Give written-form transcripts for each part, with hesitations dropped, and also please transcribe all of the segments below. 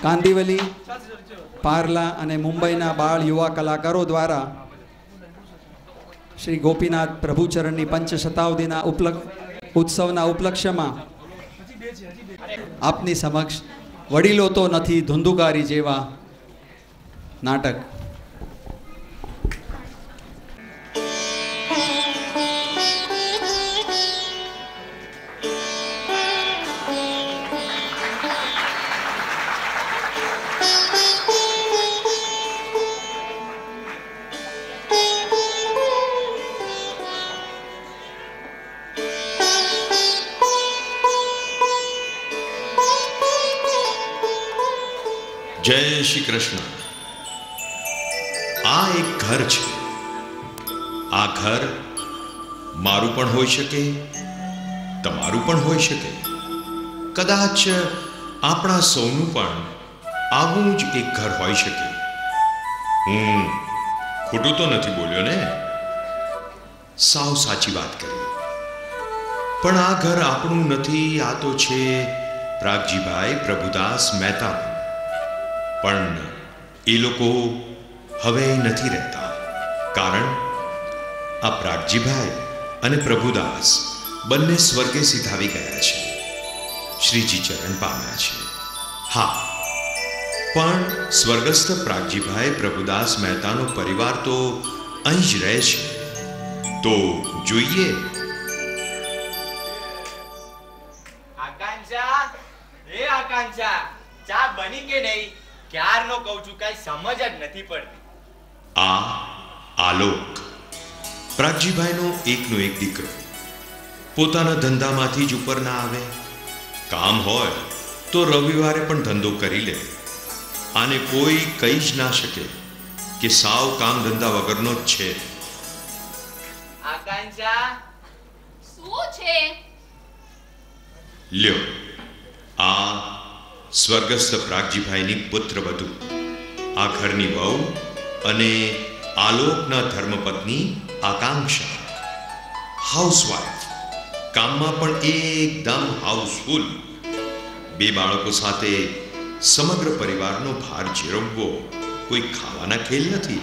કાંદિવલી, પાર્લા અને મુંબઈના બાળ યુવા કલાકારો દ્વારા શ્રી ગોપીનાથ પ્રભુચરણની પંચશતાબ્દીના ઉત્સવના ઉપલક્ષ્યમાં આપની સમક્ષ વડીલો તો નથી ધુંધુકારી જેવા નાટક. જય શ્રી કૃષ્ણ. આ એક ઘર છે. આ ઘર મારું પણ હોઈ શકે, તમારું પણ હોઈ શકે, કદાચ આપણા સૌનું પણ આવું જ એક ઘર હોઈ શકે. હું ખોટું તો નથી બોલ્યો ને? સાવ સાચી વાત કરી. પણ આ ઘર આપણું નથી. આ તો છે પ્રાગજીભાઈ પ્રભુદાસ મહેતા. પણ એ લોકો હવે નથી રહેતા, કારણ આ પ્રાગજીભાઈ અને પ્રભુદાસ બંને સ્વર્ગે સિધાવી ગયા છે, શ્રીજી ચરણ પામ્યા છે. હા, પણ સ્વર્ગસ્થ પ્રાગજીભાઈ પ્રભુદાસ મહેતાનો પરિવાર તો અહીં જ રહે છે. તો જોઈએ. આકાંક્ષા, હે આકાંક્ષા, ચા બની કે નહીં? ક્યારનો કહું છું, કઈ સમજ જ નથી પડતી. આ આલોક પ્રાગજીભાઈનો એકનો એક દીકરો પોતાના ધંધામાંથી જ ઉપર ના આવે. કામ હોય તો રવિવારે પણ ધંધો કરી લે. આને કોઈ કહી જ ના શકે કે સાવ કામ ધંધા વગરનો જ છે. આકાંક્ષા, શું છે? લ્યો, આ સ્વર્ગસ્થ પ્રાગજીભાઈની પુત્રવધુ, આ ઘરની વહુ અને આલોકના ધર્મપત્ની આકાંક્ષા, હાઉસવાઇફ, કામમાં પણ એકદમ હાઉસફુલ. બે બાળકો સાથે સમગ્ર પરિવારનો ભાર ઝેરવવો કોઈ ખાવાના ખેલ નથી.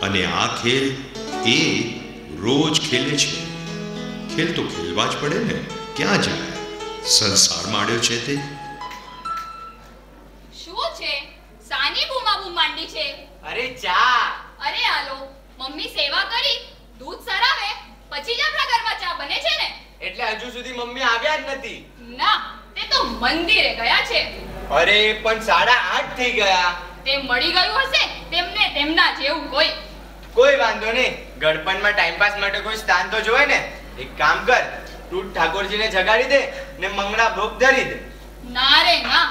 અને આ ખેલ એ રોજ ખેલે છે. ખેલ તો ખેલવા જ પડે ને, ક્યાં જાય? સંસાર માંડ્યો છે તે. સાની બૂમાબૂમ માંડી છે? અરે ચા. અરે આલો, મમ્મી સેવા કરી, દૂધ સરાવે, પછી જ આપણા ઘરમાં ચા બને છે ને? એટલે હજુ સુધી મમ્મી આવ્યા જ નથી? ના, તે તો મંદિરે ગયા છે. અરે પણ 8:30 થઈ ગયા. તે મળી ગયું હશે તેમને તેમના જેવું કોઈ. કોઈ વાંધો નહીં, ગડપણમાં ટાઈમ પાસ માટે કોઈ સ્થાન તો જોવે ને. એક કામ કર, તું ઠાકોરજીને જગાડી દે ને મંગળા ભોગ ધરી દે. ના રે ના,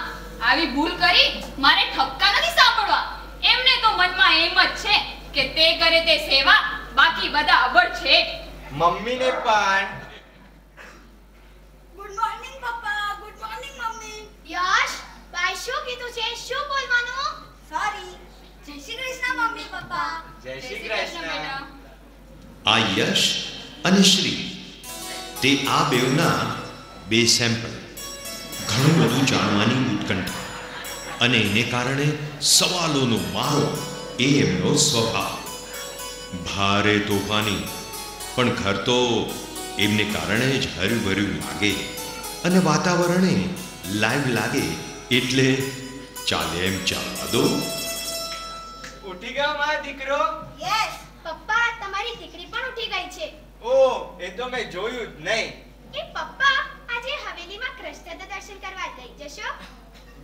આવી ભૂલ કરી મારે ઠપકા નથી સાંભળવા. એમને તો મનમાં એમ જ છે કે તે કરે તે સેવા, બાકી બધા અબળ છે. મમ્મીને પણ ગુડ મોર્નિંગ પપ્પા. ગુડ મોર્નિંગ મમ્મી. યશ, ભાઈ શું કીધું છે? શું બોલવાનું? સોરી. જય શ્રી કૃષ્ણ મમ્મી પપ્પા. જય શ્રી કૃષ્ણ. આ યશ અને શ્રી, તે આ બેવના બે સેમ્પલ. ઘણું બધું જાણવાની ઉત્કંઠા અને એને કારણે સવાલોનો મારો એ એમનો સ્વભાવ. ભારે તોફાની, પણ ઘર તો એમને કારણે જ હર્યુભર્યું લાગે અને વાતાવરણે લાઈવ લાગે. એટલે ચાલે એમ ચાલવા દો. ઉઠી ગયો મારો દીકરો? યસ. પપ્પા, તમારી દીકરી પણ ઉઠી ગઈ છે. ઓહ, એ તો મેં જોયું જ નહીં. એ પપ્પા, આજે હવેલીમાં કૃષ્ણના દર્શન કરવા લઈ જશો?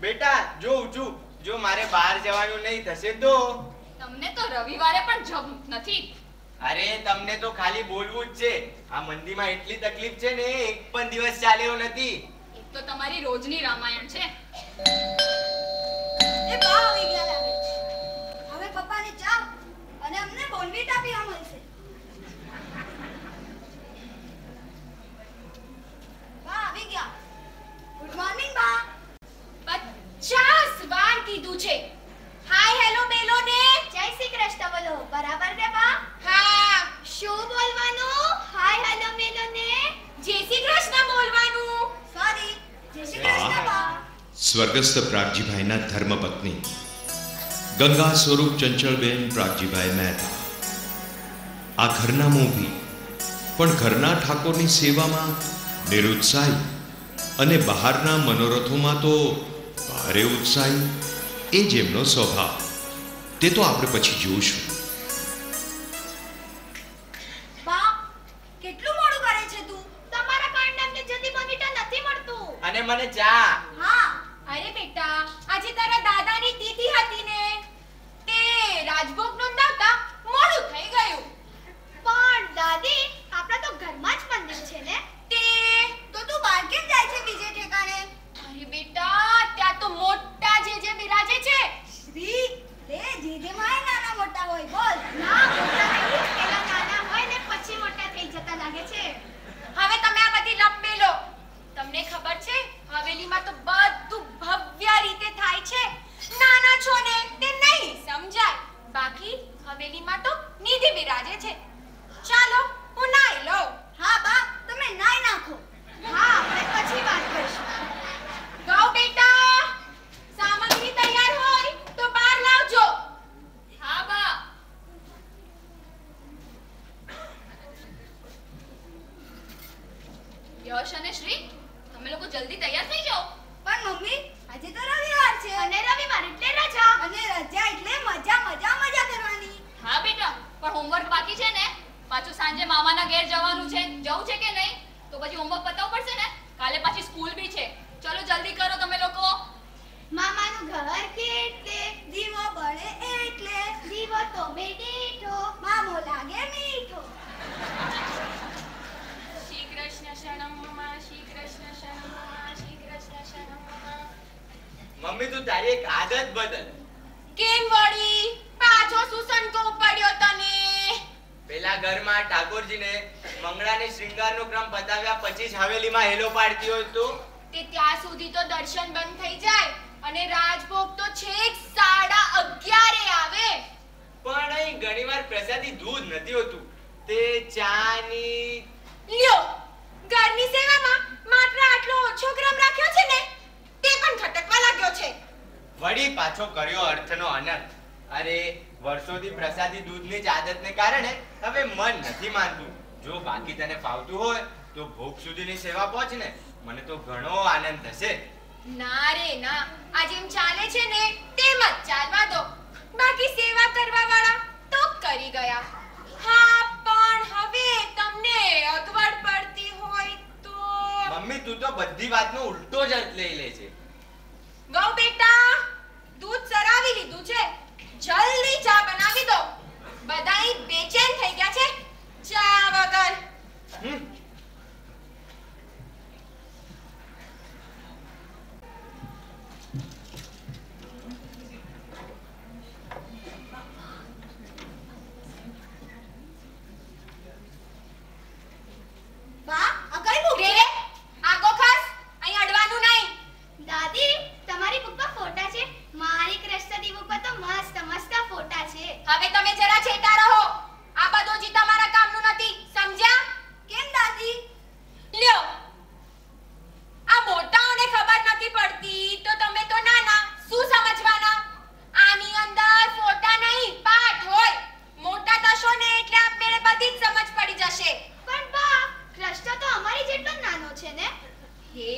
બેટા, જોઉં છું. જો મારે બહાર જવાનું નહીં થશે તો. તમને તો રવિવારે પણ જબ નથી. અરે તમને તો ખાલી બોલવું જ છે. આ મંદીમાં એટલી તકલીફ છે ને, એક પણ દિવસ ચાલે એવો નથી. એક તો તમારી રોજની રામાયણ છે. એ બા આવી ગયા લાગે છે. હવે પપ્પાને ચા અને અમને બોર્નવિટા પીવા મળશે. બા આવી ગયા. ગુડ મોર્નિંગ બા. 50 વાર કીધું છે. હાય હેલો બેલો ને જય શ્રી કૃષ્ણ બોલો. બરાબર ને બા? હા. શું બોલવાનું? હાય હેલો બેલો ને જય શ્રી કૃષ્ણ બોલવાનું. સોરી. જય શ્રી કૃષ્ણ બા. સ્વર્ગસ્થ પ્રાગજીભાઈના ધર્મપત્ની ગંગા સ્વરૂપ ચંચળબેન પ્રાગજીભાઈ મહેતા આ ઘરના મોભી પણ ઘરના ઠાકોરની સેવામાં નિરુત્સાહી અને બહારના મનોરથોમાં તો ભારે ઉત્સાહી, એ જ એમનો સ્વભાવ. તે તો આપણે પછી જોઈશું. બા, કેટલું મોડું કરે છે તું? તમારા કારણે અમને જલ્દી બોનવીટા નથી મળતું. અને મને ચા. હા, અરે બેટા, આજે તારા દાદાની તિથિ હતી ને, તે રાજભોગ નોંધાવતા મોડું થઈ ગયું. પણ દાદી, આપણા તો ઘરમાં જ મંદિર છે ને. તો તું બહાર કેમ જાય છે બીજે ઠેકાણે? અરે બેટા, ત્યાં તો મોટા જે બિરાજે છે. શ્રી લે, જે માય નાના મોટા હોય બોલ. ના, મોટા નહીં, પેલા નાના હોય ને પછી મોટા થઈ જતા લાગે છે. હવે તમે આ બધી લપ મેલો. તમને ખબર છે, હવેલીમાં તો બધું ભવ્ય રીતે થાય છે. નાના છો ને તે નહીં સમજાય. બાકી હવેલીમાં તો નિધિ બિરાજે છે. ચાલો, હું નાઈ લઉં. હા બા, તમે નાઈ નાખો. હા, આપણે પછી વાત કરીશું. ગૌ બેટા, સામગ્રી તૈયાર હોય તો બહાર લાવજો. હા બા. યશ અને શ્રી, તમે લોકો જલ્દી તૈયાર થઈ જાઓ. પણ મમ્મી, આજે તો રવિવાર છે. અને રવિવાર એટલે રજા. અને રજા એટલે મજા કરવાની. હા બેટા, પણ હોમવર્ક બાકી છે ને, પાછું સાંજે મામાના ઘેર જવાનું છે. જવું છે કે નહીં? તો પછી હોમવર્ક પતાવવું પડશે ને. કાલે પાછી સ્કૂલ બી છે. ચલો જલ્દી કરો તમે લોકો. મામાનું ઘર કેટલે દીવો બળે એટલે દીવો તો બેઠો. મામો લાગે મીઠો. શ્રી કૃષ્ણ શરણમ મમ, શ્રી કૃષ્ણ શરણમ મમ, શ્રી કૃષ્ણ શરણમ મમ. મમ્મી તું તારી એક આદત બદલ. કેમ વળી પાછો સુસંકો પડ્યો તને? પેલા ઘરમાં ઠાકોરજીને મંગળાની શૃંગારનો ક્રમ પતાવ્યા પછી જ હવેલીમાં હેલો પાડતી હોય તો તે ત્યાં સુધી તો દર્શન બંધ થઈ જાય અને રાજભોગ તો છેક 11:30 આવે. પણ અહીં ઘણીવાર પ્રસાદી દૂધ નથી હોતું, તે ચાની. લ્યો, ઘરની સેવામાં માત્ર આટલો ઓછો ક્રમ રાખ્યો છે ને, તે પણ ખટકવા લાગ્યો છે. વળી પાછો કર્યો અર્થનો અનર્થ. અરે, વર્ષોથી પ્રસાદી દૂધની જ આદતને કારણે હવે મન નથી માનતું. જો બાકી તને ફાવતું હોય તો ભોગ સુધીની સેવા પહોંચ ને, મને તો ઘણો આનંદ થશે. ના રે ના, આ જેમ ચાલે છે ને તેમ જ ચાલવા દો. બાકી સેવા કરવા વાળા તો કરી ગયા. હા, પણ હવે તમને અગવડ પડતી હોય તો મમ્મી તું તો બધી વાતનો ઉલટો જ અર્થ લઈ લે છે. ગૌ બેટા, દૂધ સરાવી લીધું છે. જલ્દી ચા બનાવી દો. બધાય બેચેન થઈ ગયા છે ચા વગર. બા, આ કઈ બુક રે, છે? આગો ખસ, અહીં અડવાનું નહીં. દાદી, તમારી બુક પર ફોટા છે. મારી કૃષ્ણની બુક પર તો મસ્ત મસ્ત ફોટા છે. હવે તમે જરા છેટા રહો. આ બધું જી તમારા કામનું નથી, સમજ્યા? કેમ દાદી? લ્યો, આ મોટાઓને ખબર નથી પડતી તો તમે તો નાના શું સમજવાના? આની અંદર ફોટા નહીં, પાઠ હોય. મોટા થશો ને એટલે આપમેળે બધી જ સમજ પડી જશે. પણ બા, કૃષ્ણ તો અમારી જેટલો જ નાનો છે ને. હે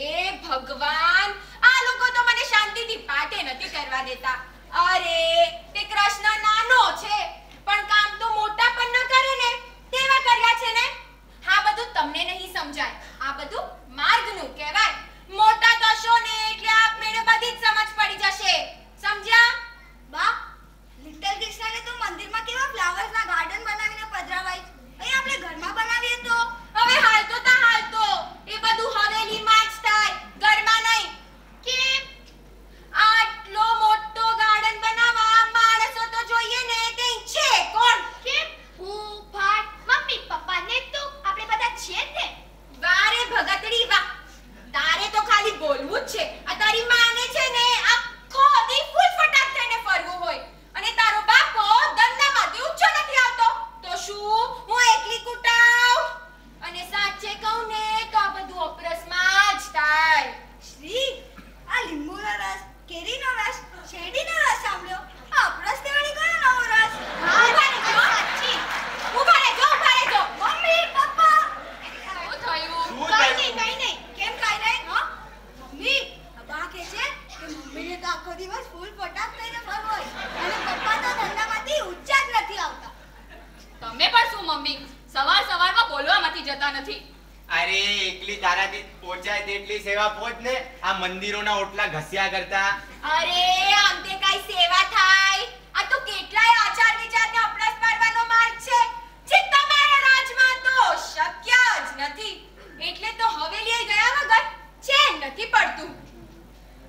ભગવાન, આ લોકો તો મને શાંતિથી પાઠે નથી કરવા દેતા. અરે, તે કૃષ્ણ નાનો છે પણ કામ તો મોટા પણ ન કરે ને તેવા કર્યા છે ને. આ બધું તમને નહીં સમજાય. આ બધું માર્ગનું કહેવાય. મોટા થશો ને એટલે આપમેળે બધી જ સમજ પડી જશે. સમજ્યા? બા, લિટલ કૃષ્ણને તો મંદિરમાં કેવા ફ્લાવર્સના ગાર્ડન બનાવીને પધરાવાય. અહીં આપણે ઘરમાં બનાવીએ તો હવે હાલતો એ બધું હવેલીમાં જ થાય, ઘરમાં નહીં. કેમ? આટલો મોટો ગાર્ડન બનાવવા માણસો તો જોઈએ ને, તે ઈચ્છે કોણ? કેમ? હું, ભાઈ, મમ્મી, પપ્પા ને તું, આપણે બધા છીએ જ ને. વારે ભગતડી વાહ, તારે તો ખાલી બોલવું જ છે. કેરીનો રસ, શેરડીનો રસ સાંભળ્યો. આ અપરસ દેવાળી કયો નવો રસ? ઉભા રહેજો. મમ્મી, પપ્પા. શું થયું? કઈ નહીં. કેમ કાંઈ નહીં? હો? મમ્મી, બા કહે છે કે મમ્મીને તો આખો દિવસ ફૂલ પટાક લઈને ફરવું હોય અને પપ્પા તો ધંધામાંથી ઊંચા જ નથી આવતા. તમે પણ શું મમ્મી સવારમાં બોલવામાંથી જતા નથી? અરે એકલી તારાથી પહોંચાય તેટલી સેવા પહોંચ ને. આ મંદિરોના ઓટલા ઘસ્યા કરતા. અરે આમ તે કઈ સેવા થાય? આ તો કેટલાય આચાર વિચારને અપરાધ પાડવાનો માર્ગ છે જે તમારા રાજમાં તો શક્ય જ નથી. એટલે તો હવેલીએ ગયા વગર ચેન નથી પડતું.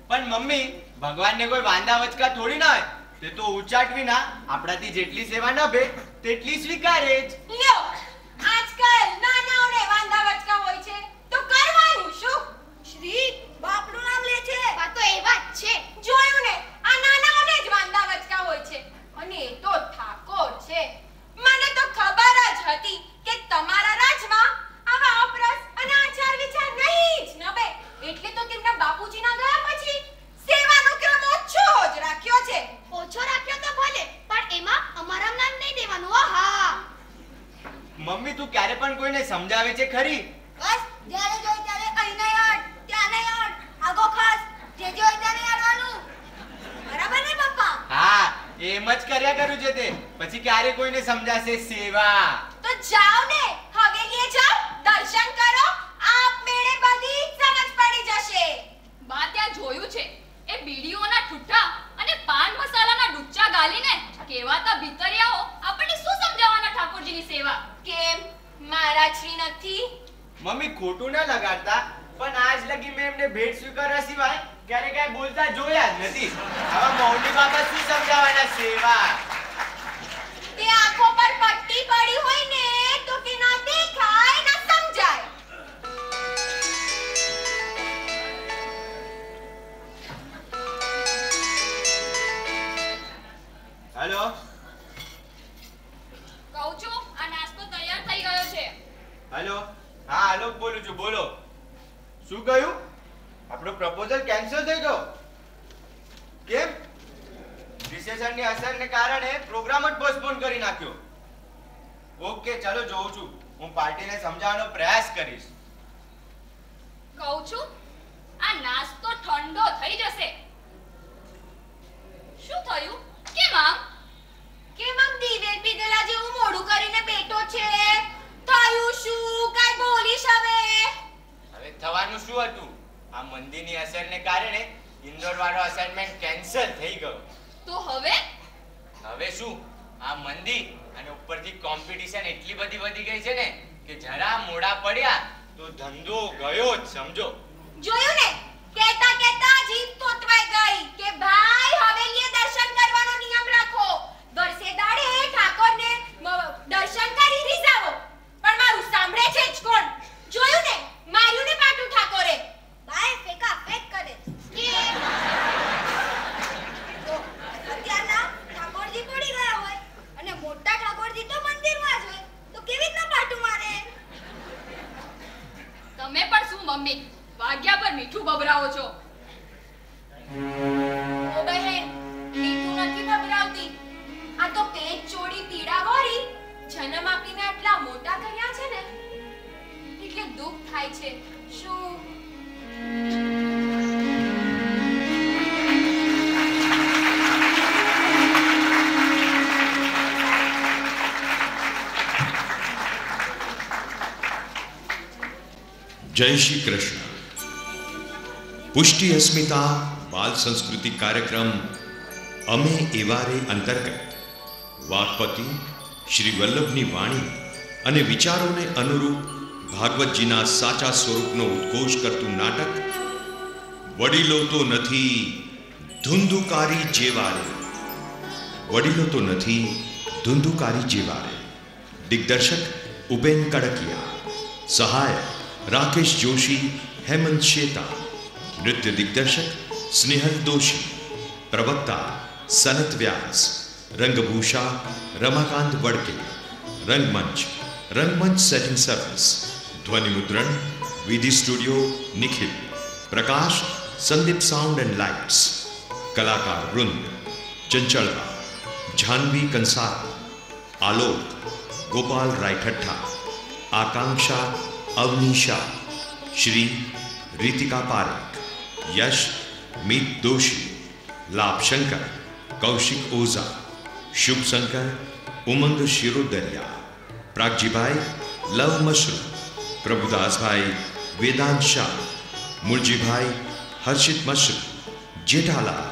પણ મમ્મી, ભગવાનને કોઈ વાંધા વચકા થોડી ના હોય. તે તો ઉચાટવી ના આપણાથી જેટલી સેવા ન ભે તેટલી સ્વીકારે જ. લ્યો, આજકાલ નાનાઓને વાંધા વચકા હોય છે તો કરવાનું શું? શ્રી, બાપનું નામ લે છે. આ તો એવા જ છે. જોયું ને, આ નાનાઓને જ વાંધા વચકા હોય છે અને એ તો ઠાકોર છે. મને તો ખબર જ હતી કે તમારા રાજમાં આવા અપરસ અને આચાર વિચાર નહીં જ નભે. એટલે તો તેમના બાપુજીના ગયા પછી સેવાનો ક્રમ ઓછો જ રાખ્યો છે. ઓછો રાખ્યો તો ભલે, પણ એમાં અમારું નામ નહીં દેવાનું. આહા. મમ્મી, તું ક્યારે પણ કોઈને સમજાવે છે ખરી? બસ જ્યારે જોઈ ત્યારે અહીં નહીં હટ, ત્યાં નહીં હટ, આગો ખાસ, જે જોઈ ત્યારે હટવાનું. બરાબર ને પપ્પા? હા, એમ જ કર્યા કરું છે તે. પછી ક્યારે કોઈને સમજાશે સેવા? તો જાઓ ને, હવેલીએ જાઓ, દર્શન કરો, આપમેળે બધી સમજ પડી જશે. બા ત્યાં જોયું છે એ બીડીઓના ઠુઠ્ઠા અને પાન મસાલાના ડુચ્ચા ગાલીને કેવાતા ભીતરિયાઓ આપણને શું સમજાવવાના ઠાકોરજીની સેવા? કેમ મારા શ્રી નથી? મમ્મી, ખોટું ના લગાડતા, પણ આજ લગી મેં એમને ભેટ સ્વીકારવા સિવાય ક્યારે કાંઈ બોલતા જોયા જ નથી. હવે મૌલી બાબા શું સમજાવવાના સેવા? તે આંખો પર પટ્ટી પડી હોય ને તો કે ના દેખાય ના સમજાય. હેલો, કહું છું આ નાસ્તો તૈયાર થઈ ગયો છે. હેલો. હા, આલોક બોલું છું. બોલો. શું કહ્યું? આપણો પ્રપોઝલ કેન્સલ થઈ ગયો? કેમ? રિસેશનની અસરને કારણે પ્રોગ્રામ જ પોસ્ટપોન કરી નાખ્યો. ઓકે, ચાલો જોઉં છું. હું પાર્ટીને સમજાવવાનો પ્રયાસ કરીશ. કહું છું આ નાસ્તો ઠંડો થઈ જશે. શું થયું? કેમ આમ? કેમ આમ દિવેલ પીગલા જેવું મોઢું કરીને બેઠો છે? થયું શું? કાઈ બોલીશ હવે? હવે થવાનું શું હતું? આ મંદીની અસરને કારણે ઇન્દોર વાળો અસાઇનમેન્ટ કેન્સલ થઈ ગયો. તો હવે શું? આ મંદી અને ઉપરથી કોમ્પિટિશન એટલી બધી વધી ગઈ છે ને કે જરા મોડા પડ્યા તો ધંધો ગયો જ સમજો. જોયું ને, કહેતા કહેતા જીભ તોતવાઈ ગઈ કે ભાઈ હવેલીએ દર્શન કરવાનો નિયમ રાખો. વર્ષે દાડે ઠાકોરને દર્શન કરી રીઝાવો. પણ મારું સાંભળે છે જ કોણ? જોયું ને, માર્યું ને પાટું ઠાકોરે. બાય ફેંકા ફેંક કરે. જો, અત્યારના ઠાકોરજી પડી ગયા હોય અને મોટા ઠાકોરજી તો મંદિરમાં જ હોય તો કેવી રીતના પાટું મારે? તમે પણ શું મમ્મી વાગ્યા પર મીઠું બબરાવો છો? ઓ બહેન, મીઠું નથી ભભરાવતી. આ તો પેટ ચોડી પીડા વળી જન્મ આપીને આટલા મોટા કર્યા છે ને એટલે દુઃખ થાય છે. શું જય શ્રી કૃષ્ણ. પુષ્ટિ અસ્મિતા બાલ સંસ્કૃતિ કાર્યક્રમ અમે એવારે અંતર્ગત વાઘપતિ શ્રી વલ્લભની વાણી અને વિચારોને અનુરૂપ ભાગવતજીના સાચા સ્વરૂપનો ઉદ્ઘોષ કરતું નાટક વડીલો તો નથી ધુંધુકારી જેવારે. વડીલો તો નથી ધુંધુકારી જેવારે. દિગ્દર્શક ઉપેન કડકિયા. સહાયક રાકેશ જોશી, હેમંત શેતા. નૃત્ય દિગ્દર્શક સ્નેહલ દોશી. પ્રવક્તા સનત વ્યાસ. રંગભૂષા રમાકાંત વડકે. રંગમંચ સેટિંગ સર્વિસ. ધ્વનિ મુદ્રણ વિધિ સ્ટુડિયો નિખિલ. પ્રકાશ સંદીપ સાઉન્ડ એન્ડ લાઇટ્સ. કલાકાર વૃંદ ચંચળબા, જાહ્નવી કંસાર, આલોક, ગોપાલ રાયઠઠ્ઠા, આકાંક્ષા અવનીશા, શ્રી રીતિકા પારેખ, યશ મિત દોશી, લાભશંકર કૌશિક ઓઝા, શુભશંકર ઉમંગ શિરોદરિયા, પ્રાગજીભાઈ લવ મશરૂમ, પ્રભુદાસભાઈ વેદાંત શાહ, મુરજીભાઈ હર્ષિત મશરૂમ, જેઠાલાલ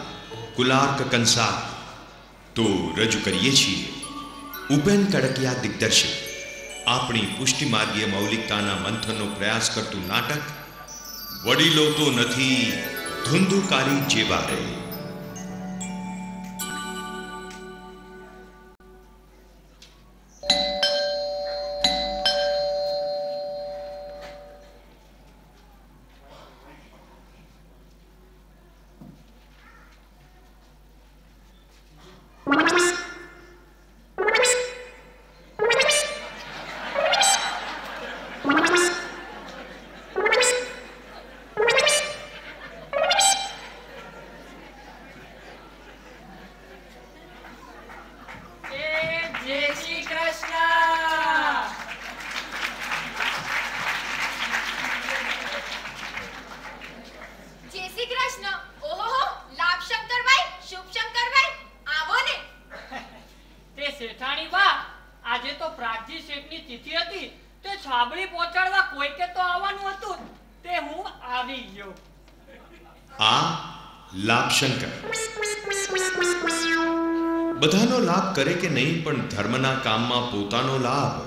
કુલાર્ક કંસાર. તો રજૂ કરીએ છીએ ઉપેન કડકિયા દિગ્દર્શિત આપણી પુષ્ટિમાર્ગીય મૌલિકતાના મંથનનો પ્રયાસ કરતું નાટક વડીલો તો નથી ધુંધુકારી જેવા રે. બધાનો લાભ કરે કે નહીં, પણ ધર્મના કામમાં પોતાનો લાભ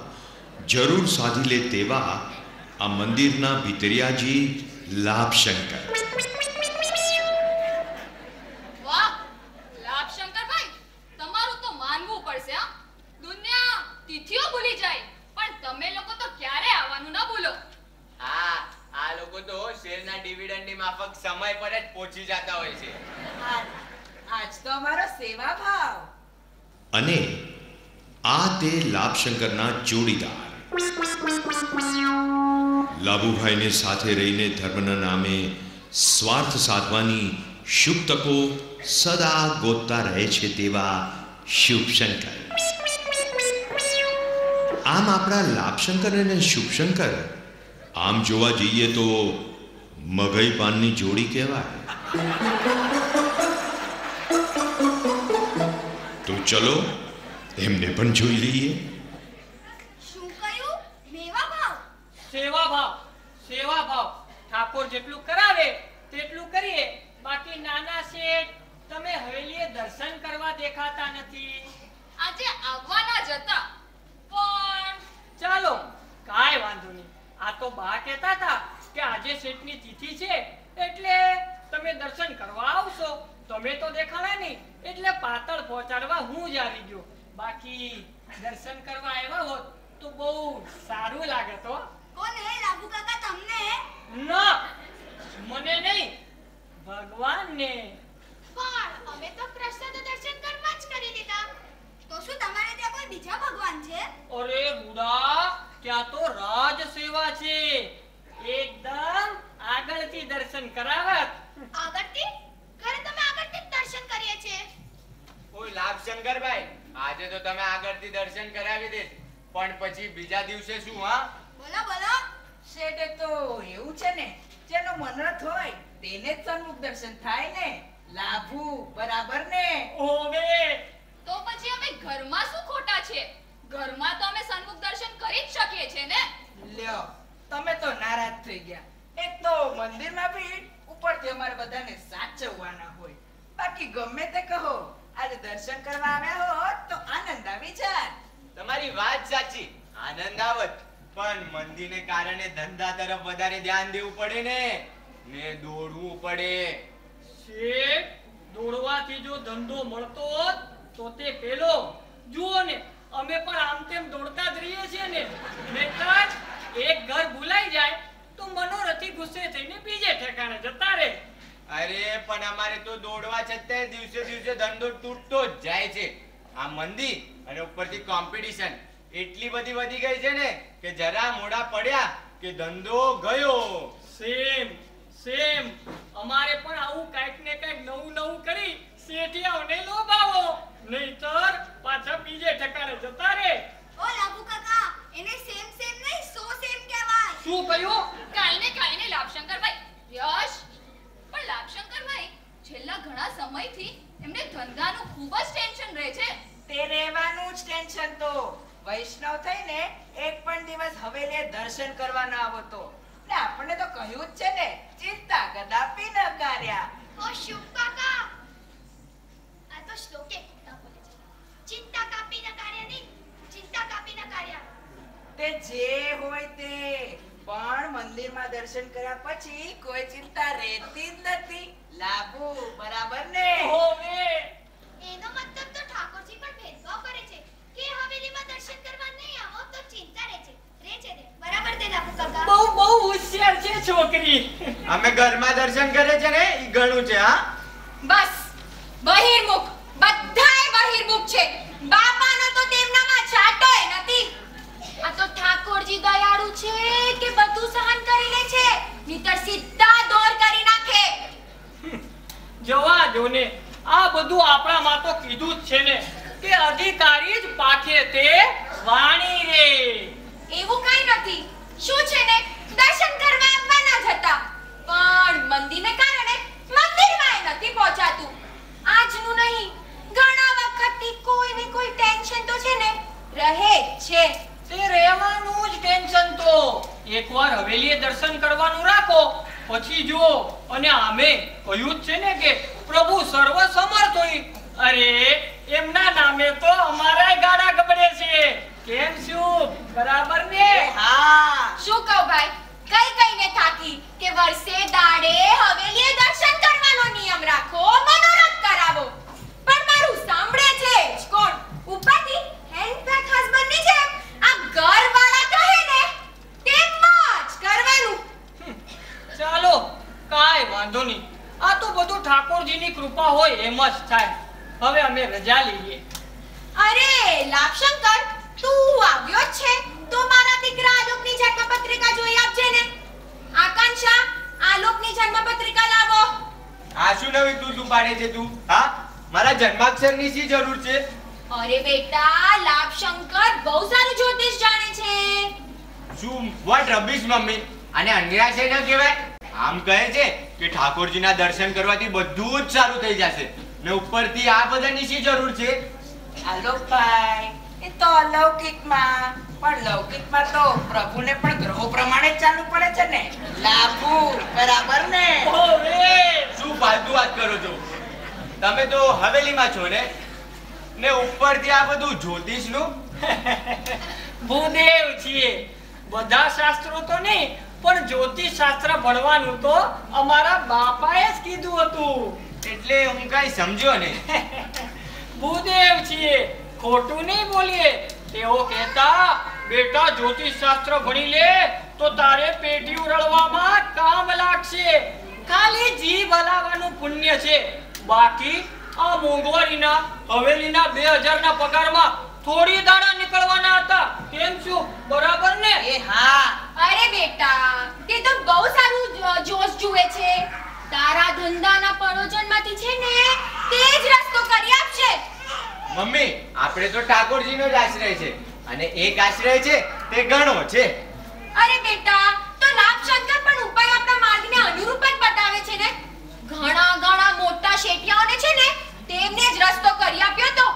જરૂર સાધી લે તેવા આ મંદિરના ભીતરિયાજી લાભશંકર. વાહ લાભશંકરભાઈ, તમારું તો માનવું પડશે. દુનિયા તિથિઓ ભૂલી જાય, પણ તમે લોકો તો ક્યારે આવવાનું ના ભૂલો. હા, આ લોકો તો શેરના ડિવિડન્ડની માફક સમય પર જ પહોંચી જતા હોય છે. આજ તો અમારો સેવા ભાવ. અને આ તે લાભશંકરના જોડીદાર લાભુભાઈને સાથે રહીને ધર્મના નામે સ્વાર્થ સાધવાની શુભ તકો સદા ગોતતા રહે છે તેવા શુભશંકર. આમ આપણા લાભશંકર અને શુભશંકર આમ જોવા જઈએ તો મગઈ પાનની જોડી કહેવાય. તો ચલો એમને પણ જોઈ લઈએ. શું કહ્યું? મેવા ભાવ? સેવા ભાવ, સેવા ભાવ. ઠાકોર જેટલું કરાવે તેટલું કરીએ. બાકી નાના શેઠ, તમે હવેલીએ દર્શન કરવા દેખાતા નથી. આજે આવવાના જ હતા, પણ ચાલો કાંઈ વાંધો નહીં. આ તો બા કહેતા હતા કે આજે શેઠની તિથિ છે એટલે તમે દર્શન કરવા આવશો. તમે તો દેખાણા નહીં એટલે પાતળ પહોંચાડવા હું જ આવી ગયો. બાકી દર્શન કરવા આવ્યા હોત તો બહુ સારું લાગે. તો કોને લાભુ કાકા? તમને? ના, મને નહીં, ભગવાનને. પણ અમે તો કૃષ્ણ દર્શન કરવા જ કરી દીધા. તો શું તમારે ત્યાં કોઈ બીજા ભગવાન છે? અરે બુડા, ત્યાં તો રાજ સેવા છે. એકદમ આગળથી દર્શન કરાવત. આગળથી? ઘરે તમે આગળથી જ દર્શન કરીએ છે. ઓય લાભશંકરભાઈ, આજે તો તમે આગળથી દર્શન કરાવી દે, પણ પછી બીજા દિવસે શું? હા બોલો બોલો. શેઠે તો એવું છે ને, જેનો મનરથ હોય તેને જ સન્મુખ દર્શન થાય ને. લાભુ બરાબર ને? ઓવે તો પછી અમે ઘરમાં શું ખોટા છે? ઘરમાં તો અમે સન્મુખ દર્શન કરી જ શકીએ છે ને. લ્યો, તમે તો નારાજ થઈ ગયા. એક તો મંદિરમાં ભીડ, ઉપરથી અમારે બધાને સાચવવાના હોય. બાકી ગમે તે કહો, આજે દર્શન કરવા આવ્યા હોત તો આનંદ આવી જાય. તમારી વાત સાચી, આનંદ આવત, પણ મંદીને કારણે ધંધા તરફ વધારે ધ્યાન દેવું પડે ને દોડવું પડે. શેઠ, દોડવાથી જો ધંધો મળતો હોત તો તે પેલો જુઓ ને, અમે પણ આમ તેમ દોડતા જ રહીએ છીએ ને. નહીંતર એક ઘર ભૂલાઈ જાય તો મનોરથી ગુસ્સે થઈને બીજે ઠેકાણે જતા રહે. અરે પણ અમારે તો દોડવા છતાંય દિવસે દિવસે ધંધો તૂટતો જ જાય છે. આ મંદી અને ઉપરથી કોમ્પિટિશન એટલી બધી વધી ગઈ છે ને કે જરા મોડા પડ્યા કે ધંધો ગયો. સેમ સેમ, અમારે પણ આવું કાંઈક ને કાંઈક નવું નવું કરી શેઠિયાઓને લોભાવો, નહીંતર પાછા બીજે ઠેકાણે જતા રે. ઓ લાભુ કાકા, એને સેમ સેમ નહીં 100 સેમ કહેવાય. શું કહ્યું? કાઈને લાભશંકરભાઈ યશ, પણ લાભશંકરભાઈ છેલ્લા ઘણા સમયથી એમને ધંધાનું ખૂબ જ ટેન્શન રહે છે. તે રહેવાનું જ ટેન્શન તો. વૈષ્ણવ થઈને એક પણ દિવસ હવેલીએ દર્શન કરવા ન આવો તો. ને આપણને તો કહ્યું જ છે ને, ચિંતા કદાપી ન કર્યા. ઓ શુભ કાકા, આ તો શ્લોકે ખોટા બોલે છે. ચિંતા કાપી ન કાર્ય નહીં, ચિંતા કાપી ન કાર્ય. તે જે હોય તે, પણ મંદિરમાં દર્શન કર્યા પછી કોઈ ચિંતા રહેતી જ નથી. લાભુ બરાબર ને? હોવે. એનો મતલબ તો ઠાકોરજી પણ ભેદભાવ કરે છે કે હવેલીમાં દર્શન કરવા નહીં આવો તો ચિંતા રહે છે. બરાબર તે લાભુ કાકા. બહુ હોશિયાર છે છોકરી. અમે ઘરમાં દર્શન કરે છે ને ઈ ઘણું છે. હા બસ બહિર્મુખ, બધાય બહિર્મુખ છે. બાપાનો તો તેમનામાં છાંટોય નથી. આ તો ઠાકોરજી દયાળુ છે કે બધું સહન કરી લે છે, નહીતર સીધા દોર કરી નાખે. જવા દો ને, આ બધું આપણામાં તો કીધું જ છે ને કે અધિકારી જ પાકે તે વાણી રે. એવું કઈ નથી. શું છે ને, દર્શન કરવા આવવાના જ હતા, પણ મંદિરને કારણે મંદિરમાં નથી પહોંચાતું. આજનું નહીં, ઘણા વખતથી કોઈ ને કોઈ ટેન્શન તો છે ને રહે જ છે. તે રહેવાનું જ ટેન્શન તો. એકવાર હવેલીએ દર્શન કરવાનું રાખો, પછી જો. અને આમે કહ્યું જ છે ને કે પ્રભુ સર્વ સમર્થ હોય. અરે એમના નામે તો અમારા ગાડા ગબડે છે. કેમ શું? બરાબર ને? હા. શું કહું ભાઈ, કઈને થાકી કે વર્ષે દાડે હવેલીએ દર્શન કરવાનો નિયમ રાખો, મનોરથ કરાવો. પણ મારું સાંભળે છે જ કોણ? ઉપરથી હેન્ડપેક હસબન્ડની જેમ આ ઘરવાળા કહે ને તેમ જ કરવાનું. ચાલો, કાંઈ વાંધો નહીં. આ તો બધું ઠાકોરજીની કૃપા હોય એમ જ થાય. હવે અમે રજા લઈએ. અરે લાભશંકર, તું આવ્યો જ છે તો મારા દીકરા આલોકની જન્મપત્રિકા જોઈ આપજે ને. આકાંક્ષા, આલોકની જન્મપત્રિકા લાવો. આ શું નવી તું પાડે છે તું? હા, મારા જન્માક્ષરની શી જરૂર છે? અરે બેટા, લાભશંકર બહુ સારું જ્યોતિષ જાણે છે. શું વોટ રબીશ મમ્મી? અને અંગ્રેજી ન કહેવાય. આમ કહે છે કે ઠાકોરજીના દર્શન કરવાથી બધું જ સારું થઈ જશે, ને ઉપરથી આ બધાની શી જરૂર છે? આલોકભાઈ, એ તો અલૌકિકમાં, પણ લૌકિકમાં તો પ્રભુને પણ ગ્રહો પ્રમાણે જ ચાલુ પડે છે ને. લાભુ બરાબર ને? હોવે. શું ફાલતુ વાત કરો છો? તમે તો હવેલીમાં છો ને ઉપરથી આ બધું જ્યોતિષનું? ભૂદેવ છીએ. બધા શાસ્ત્રો તો નહીં, પણ જ્યોતિષ શાસ્ત્ર ભણવાનું તો અમારા બાપાએ જ કીધું હતું. એટલે હું કઈ સમજ્યો નહીં. ભૂદેવ છીએ, ખોટું નહીં બોલીએ. તેઓ કહેતા, બેટા જ્યોતિષ શાસ્ત્ર ભણી લે તો તારે પેટી ઉરળવામાં કામ લાગશે. ખાલી જીભ હલાવવાનું પુણ્ય છે. બાકી આ મોંઘવારીના હવેલીના 2000 ના પગારમાં થોડી દાડા નીકળવાના હતા. કેમ શું? બરાબર ને? એ હા. અરે બેટા, તે તો બહુ સારું જોશ જુએ છે. તારા ધંધાના પડોજનમાંથી છે ને તે જ રસ્તો કરી આપશે. મમ્મી, આપણે તો ઠાકોરજીનો જ આશ્રય છે, અને એક આશ્રય છે તે ઘણો છે. અરે બેટા, તો લાભશંકર પણ ઉપાય આપણા માર્ગને અનુરૂપ જ બતાવે છે ને. ઘણા મોટા શેઠિયાઓને છે ને તેમને જ રસ્તો કરી આપ્યો તો.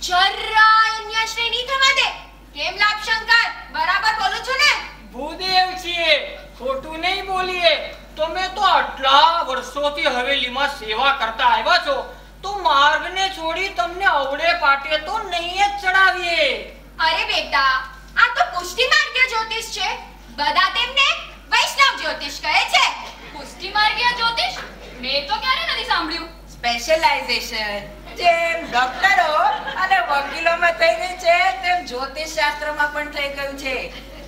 જરા અન્ય શ્રેણી થવા દે. કેમ લાભશંકર, બરાબર બોલું છું ને? ભૂદેવ છીએ, ખોટું નહીં બોલીએ. તમે તો આટલા વર્ષોથી હવેલીમાં સેવા કરતા આવ્યા છો, તો માર્ગને છોડી તમને અવળે પાટે તો નહીં જ ચડાવીએ. અરે બેટા, આ તો પુષ્ટિ માર્ગીય જ્યોતિષ છે. બધા તેમને વૈષ્ણવ જ્યોતિષ કહે છે. પુષ્ટિ માર્ગીય જ્યોતિષ? મેં તો ક્યારે નથી સાંભળ્યું. સ્પેશિયલાઇઝેશન જેમ ડોક્ટરો અને વકીલોમાં થઈ ગઈ છે, તેમ જ્યોતિષ શાસ્ત્રમાં પણ થઈ ગયું છે.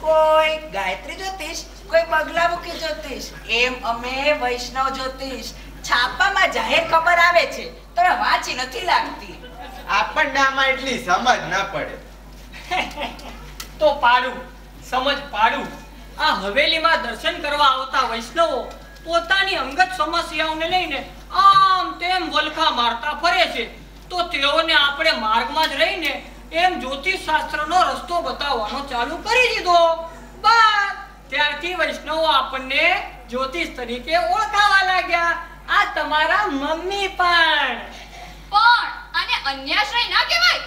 કોઈ ગાયત્રી જ્યોતિષ, કોઈ બગલામુખી જ્યોતિષ, એમ અમે વૈષ્ણવ જ્યોતિષ. છાપામાં જાહેર ખબર આવે છે, તમે વાંચી નથી લાગતી. આપણને આમાં એટલી સમજ ના પડે. તો પાડું, સમજ પાડું. આ હવેલીમાં દર્શન કરવા આવતા વૈષ્ણવો પોતાની અંગત સમસ્યાઓને લઈને આમ તેમ વલખા મારતા ફરે છે. તો તેઓને આપણે માર્ગમાં જ રહીને એમ જ્યોતિષ શાસ્ત્રનો રસ્તો બતાવવાનો ચાલુ કરી દીધો. બસ ત્યારથી વૈષ્ણવો આપણને જ્યોતિષ તરીકે ઓળખાવા લાગ્યા. આ તમારા મમ્મી પણ આને અન્યાશ્રય ના કહેવાય.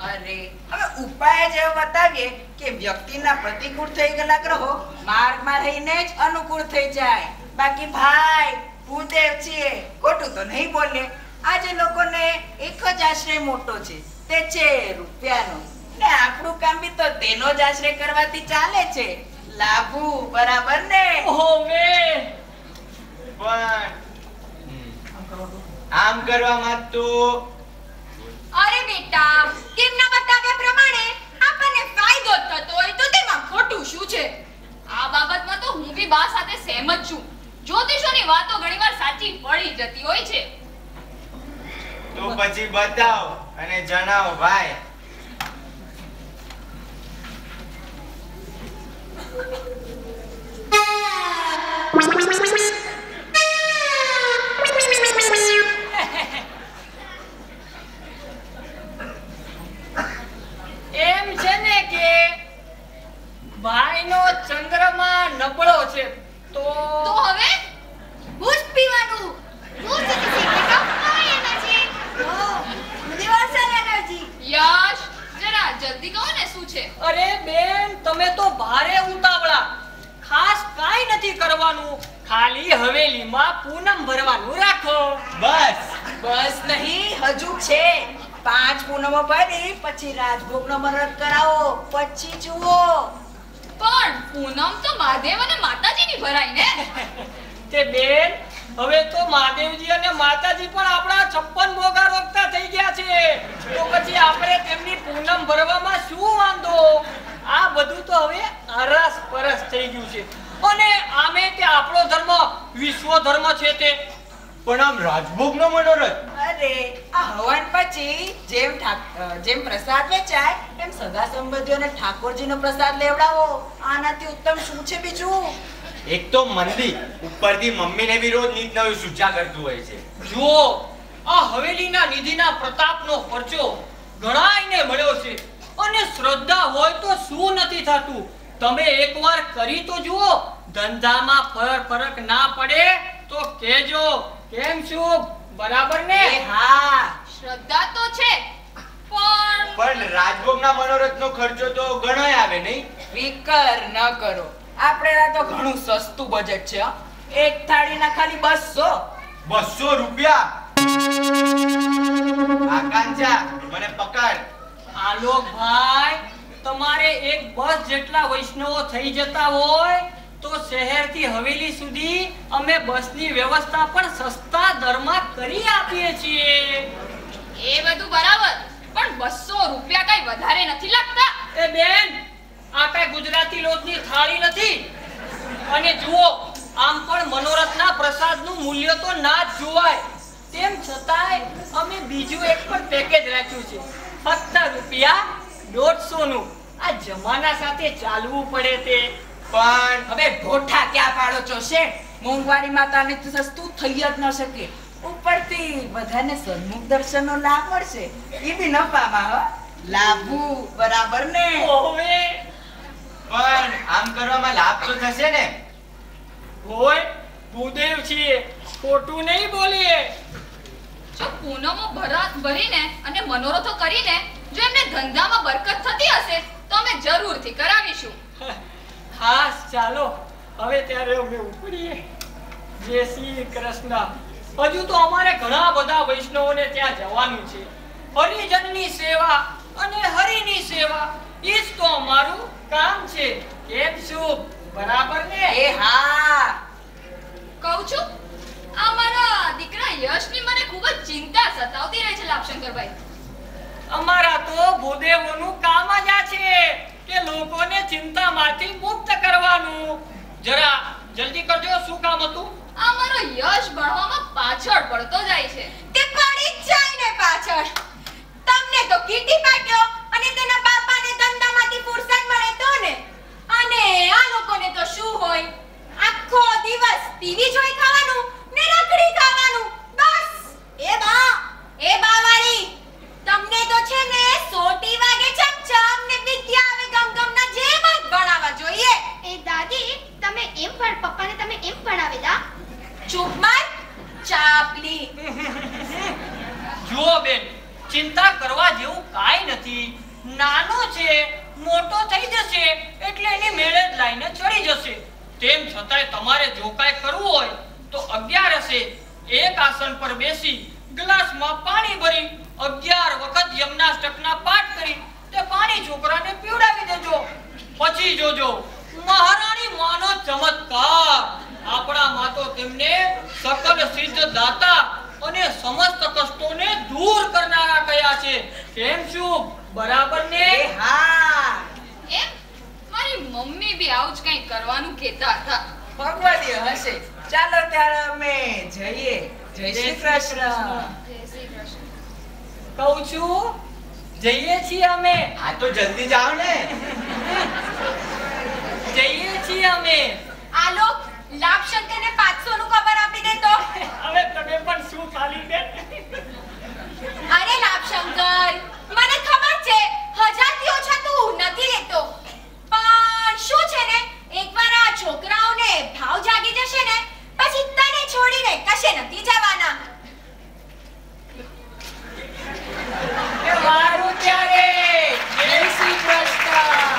અરે હવે ઉપાય જ એવો બતાવીએ કે વ્યક્તિના પ્રતિકૂળ થઈ ગયેલા ગ્રહો માર્ગમાં રહીને જ અનુકૂળ થઈ જાય. બાકી ભાઈ ભૂદેવ છીએ, ખોટું તો નહીં બોલે. આજે લોકોને એક જ આશ્રય મોટો છે, તે છે રૂપિયાનો, ને આપણું કામ બી તો તેનો જ આશ્રય કરવાથી ચાલે છે. લાભુ બરાબર ને? હોવે પણ આમ કરવામાં તો અરે બેટા, તેમના બતાવ્યા પ્રમાણે આપણને ફાયદો થતો હોય તો તેમાં ખોટું શું છે? આ બાબતમાં તો હું બી બા સાથે સહેમત છું. જ્યોતિષોની વાતો ઘણીવાર સાચી પડી જતી હોય છે. તો પછી બતાવો અને જણાવો ભાઈ. એમ છે ને કે ભાઈનો ચંદ્રમા નબળો છે. તો હવે બૂસ પીવાનું. બૂસ એટલે સિગરેટ પાય એના છે. Universal energy. યશ, જરા જલ્દી કહો ને શું છે? અરે બેન, તમે તો ભારે ઉતાવળા. ખાસ કાઈ નથી કરવાનું, ખાલી હવેલીમાં પૂનમ ભરવાનું રાખો. બસ નહીં, હજુ છે 5 પૂનમો ભરી પછી રાજભોગનો વ્રત કરાવો, પછી જુઓ. પણ પૂનમ તો મહાદેવ અને માતાજીની ભરાય ને. તે બેન, હવે તો મહાદેવજી અને માતાજી પણ આપણા 56 મોગા રોકતા થઈ ગયા છે. તો પછી આપણે તેમની પૂનમ ભરવામાં શું વાંધો? આ બધું તો હવે અરસ પરસ થઈ ગયું છે. અને આમે તે આપણો ધર્મ વિશ્વ ધર્મ છે તે. પણ આમ રાજભોગનો મનોરથ. અરે આ હવન પછી જેમ પ્રસાદ વેચાય એમ સગા સંબંધીઓને ઠાકોરજીનો પ્રસાદ લેવડાવો. આનાથી ઉત્તમ શું છે બીજું? એક તો મંદિર ઉપરથી મમ્મીને બી રોજ નીત નવી સૂચા કરતું હોય છે. જુઓ, આ હવેલીના નિધિના પ્રતાપનો પરચો ઘણાયને મળ્યો છે. અને શ્રદ્ધા હોય તો શું નથી થતું? તમે એકવાર કરી તો જુઓ. ધંધામાં ફરક ના પડે તો કેજો. કેમ શું, બરાબર ને? હા, શ્રદ્ધા તો છે, પણ રાજભોગના મનોરથનો ખર્ચો તો ઘણોય આવે નહીં? ફિકર ન કરો, આપણે તો ઘણું સસ્તું બજેટ છે. એક થાળીના ખાલી 200 રૂપિયા. આકાંક્ષા, મને પકડ. આલોક ભાઈ, તમારે એક બસ જેટલા વૈષ્ણવો થઈ જતા હોય તો શહેરથી હવેલી સુધી અમે બસની વ્યવસ્થા પણ સસ્તા દરમાં કરી આપીએ છીએ. એ બધું બરાબર, પણ 200 રૂપિયા કઈ વધારે નથી લાગતા? એ બેન, આ કઈ ગુજરાતી લોટની થાળી નથી. અને જુઓ, આમ પણ મનોરથના પ્રસાદનું મૂલ્ય તો ના જ જોવાય. તેમ છતાંય અમે બીજું એક પણ પેકેજ રાખ્યું છે, ફક્ત ₹150 નું. આ જમાના સાથે ચાલવું પડે તે. પણ હવે ઢોઠા ક્યાં પાડો છો શેઠ? મોંઘવારી માતાને તો સસ્તું થઈ જ ન શકે. ઉપરથી બધાને સન્મુખ દર્શનનો લાભ મળશે, એ બી નફામાં. હો લાભુ બરાબર ને? ઓવે પણ આમ કરવામાં લાભ તો થશે ને? હોય, ભૂદેવ છીએ, ખોટું નહીં બોલીએ. જો પૂનમો ભરીને અને મનોરથો કરીને જો એમને ધંધામાં બરકત થતી હશે તો અમે જરૂરથી કરાવીશું. ખાસ ચાલો હવે ત્યારે અમે ઉપડીએ. જય શ્રી કૃષ્ણ. હજુ તો અમારે ઘણા બધા વૈષ્ણવોને ત્યાં જવાનું છે. હરિજનની સેવા અને હરિની સેવા એ જ તો અમારું કામ છે. કેમ શું, બરાબર ને? એ હા, કહું છું, આ મારા દીકરા યશની મને ખૂબ જ ચિંતા સતાવતી રહે છે લાભશંકરભાઈ. અમારા તો ભૂદેવોનું કામ જ આ છે કે લોકોને ચિંતામાંથી મુક્ત કરવાનું. જરા જલ્દી કરજો, શું કામ હતું? આ મારો યશ ભણવામાં પાછળ પડતો જાય છે. તે પડી જ જાય ને પાછળ. તમને તો કીટી પાટ્યો અને તેના બાપાને ધંધામાંથી ફુરસત મળે તો ને. અને આ લોકોને તો શું હોય, આખો દિવસ ટીવી જોઈ ખાવાનું ને રખડી ખાવાનું. બસ. એ બા એ બાવાળી, ચિંતા કરવા જેવું કાંઈ નથી. નાનો છે, મોટો થઈ જશે એટલે એની મેળે જ લાઈને ચડી જશે. તેમ છતાંય તમારે જો કાંઈ કરવું હોય તો 11 એક આસન પર બેસી ગ્લાસમાં પાણી ભરી 11 વખત યમનાષ્ટકના પાઠ કરી તે પાણી છોકરાને પીવડાવી દેજો. પછી જોજો મહારાણી માનો ચમત્કાર. આપણા માતો તેમને સકલ સિદ્ધ દાતા અને સમસ્ત કષ્ટોને દૂર કરનારા કયા છે. કેમ શું બરાબર ને? હા, એમ મારી મમ્મી બી આવું જ કંઈ કરવાનું કહેતા હતા. ભગવાદી હશે. ચાલો ત્યારે અમે જઈએ. જય શ્રી કૃષ્ણ. જય શ્રી કૃષ્ણ. કહું છું જઈએ છીએ અમે. હા તો જલ્દી જાઓ ને. જઈએ છીએ અમે. આલો લાભશંકરને 500 નું ખબર આપી દે તો. હવે તમે પણ શું ચાલી દે. અરે લાભશંકર, મને ખબર છે 1000 થી ઓછા તું નથી લેતો, પણ શું છે ને એકવાર આ છોકરાઓને ભાવ જાગી જશે ને પછી તને છોડીને કશે નથી જવાના. એ મારું ત્યારે જય શ્રી કૃષ્ણ.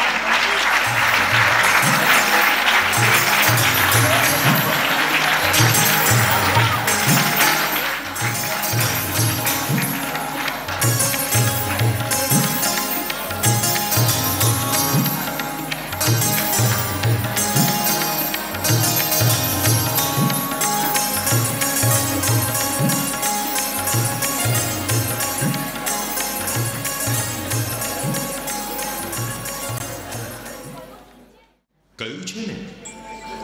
કહ્યું છે ને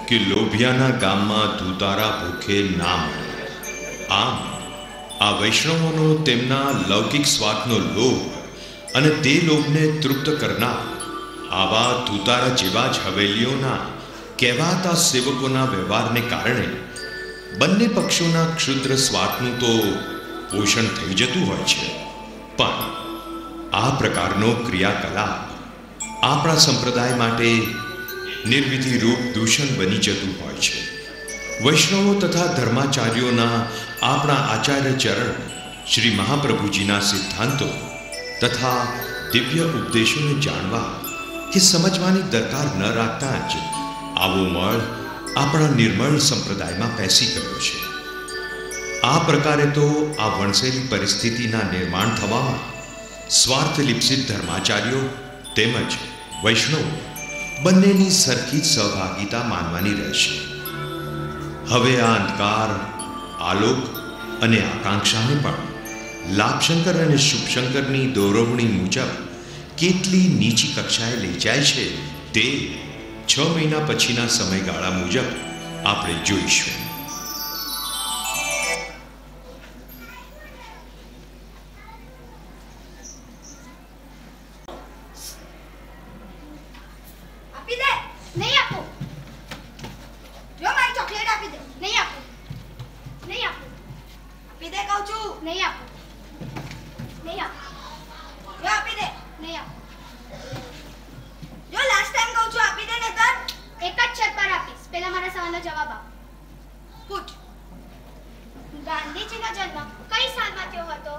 કે લોભિયાના ગામમાં ધૂતારા ભૂખે ના મળે. આમ આ વૈષ્ણવોનો તેમના લૌકિક સ્વાદનો લોભ અને તે લોભને તૃપ્ત કરનાર આવા ધૂતારા જેવા જ હવેલીઓના કહેવાતા સેવકોના વ્યવહારને કારણે બંને પક્ષોના ક્ષુદ્ર સ્વાર્થનું તો પોષણ થઈ જતું હોય છે. પણ આ પ્રકારનો ક્રિયાકલાપ આપણા સંપ્રદાય માટે નિર્વિધિ રૂપ દૂષણ બની જતું હોય છે. વૈષ્ણવો તથા ધર્માચાર્યોના આપણા આચાર્ય ચરણ શ્રી મહાપ્રભુજીના સિદ્ધાંતો તથા દિવ્ય ઉપદેશોને જાણવા કે સમજવાની દરકાર ન રાખતા જ આવો મળ આપણા નિર્મળ સંપ્રદાયમાં પેસી ગયો છે. આ પ્રકારે તો આ વણસેલી પરિસ્થિતિના નિર્માણ થવામાં સ્વાર્થ લિપ્સિત ધર્માચાર્યો તેમજ વૈષ્ણવો બંનેની સરખી જ સહભાગિતા માનવાની રહેશે. હવે આ અંધકાર, આલોક અને આકાંક્ષાને પણ લાભશંકર અને શુભશંકરની દોરવણી મુજબ કેટલી નીચી કક્ષાએ લઈ જાય છે તે 6 મહિના પછીના સમયગાળા મુજબ આપણે જોઈશું. આપી દે. નહીં આપું. જો મારી ચોકલેટ આપી દે. નહીં આપું. નહીં આપું. આપી દે કહું છું. નહીં આપું. નહીં આપું. જો આપી દે. નહીં આપું. જો લાસ્ટ ટાઈમ કહું છું આપી દે ને તર. એક જ શરત પર આપીશ. પહેલા મારા સવાલનો જવાબ આપ. પૂછ. ગાંધીજીનો જન્મ કઈ સાલમાં થયો હતો?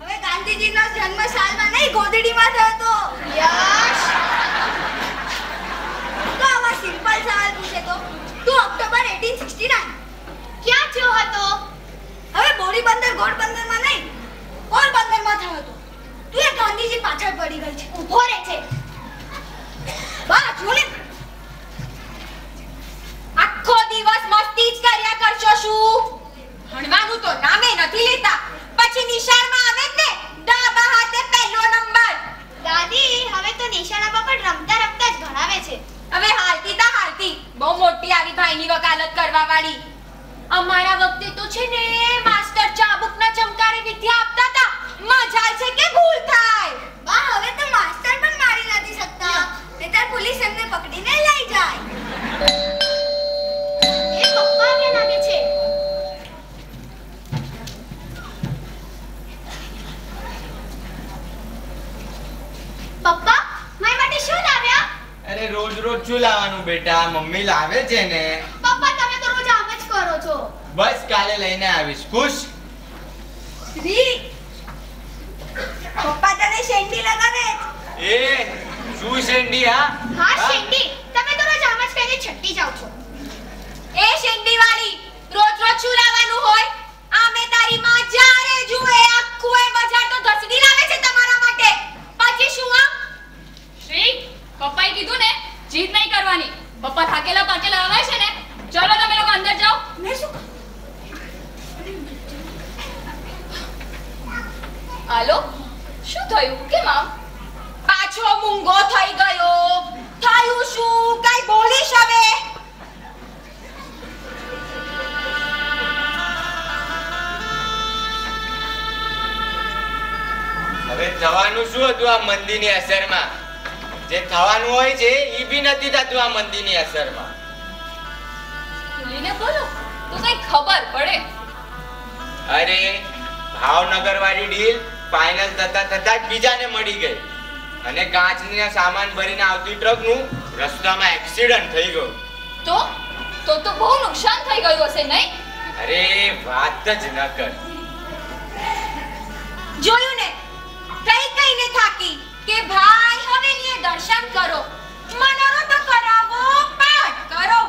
હવે ગાંધીજીનો જન્મ સાલમાં નહીં ગોદડીમાં થયો હતો. યશ. તો આવા સિમ્પલ સવાલ પૂછે તો તું ઓક્ટોબર 1869 ક્યાં થયો હતો? હવે બોરીબંદર ગોળબંદરમાં નહીં પોરબંદરમાં થયો હતો. તું એ ગાંધીજી પાછળ પડી ગઈ છે. ઊભો રહે છે. બા જોને આખો દિવસ મસ્તી જ કર્યા કરશો શું? ભણવાનું તો નામે નથી લેતા, પછી નિશાળમાં આવે જ ને ડાબા હાથે પહેલો નંબર. દાદી હવે તો નિશાળામાં પણ રમતા રમતા જ ભણાવે છે. હવે હાલતી તા હાલતી બહુ મોટી આવી ભાઈની વકાલત કરવા વાળી. અમારા વખતે તો છે ને માસ્ટર ચાબુકના ચમકારે વિદ્યા આપતા હતા. મજાલ છે કે ભૂલ થાય. બા હવે તો માસ્ટર પણ મારી નથી શકતા. નહીંતર પોલીસ એમને પકડીને લઈ જાય. એ પપ્પા આવ્યા લાગે છે. પપ્પા મારી માટે શું લાવ્યા? અરે રોજ રોજ શું લાવવાનું બેટા, મમ્મી લાવે છે ને. પપ્પા તમે તો રોજ આમ જ કરો છો. બસ કાલે લઈને આવીશ. ખુશ? રી શેંડી. હા શેંડી, તમે તો રોજ આમ જ કહીને છટ્ટી જાવ છો. એ શેંડી વાળી, રોજ રોજ શું લાવવાનું હોય? આમે તારી માં જ્યારે જુએ આખું એ બજાર તો ધસડી લાવે છે તમારા માટે. પછી શું આ? શ્રી, પપ્પાએ કીધું ને જીદ નહીં કરવાની. પપ્પા થાકેલા પાકેલા આવે છે ને. ચલો તમે લોકો અંદર જાઓ. મેં શું? હાલો, શું થયું? કેમ આમ? પાછો મૂંગો થઈ ગયો. થયું શું? કઈ બોલીશ હવે? હવે થવાનું શું હતું આ મંદીની અસરમાં? જે થવાનું હોય છે ઈ બી નથી થતું આ મંદીની અસરમાં. ખુલીને બોલો તો કઈ ખબર પડે. અરે ભાવનગર વાળી ડીલ ફાઇનલ થતા થતા જ બીજાને મળી ગઈ અને કાચના સામાન ભરીને આવતી ટ્રકનું રસ્તામાં એક્સિડન્ટ થઈ ગયું. તો બહુ નુકસાન થઈ ગયું હશે નહીં? અરે વાત જ ન કર. જોયું ને, કઈને થાકી કે ભાઈ હવે નિયે દર્શન કરો, મનોરથ કરાવો, પાઠ કરો,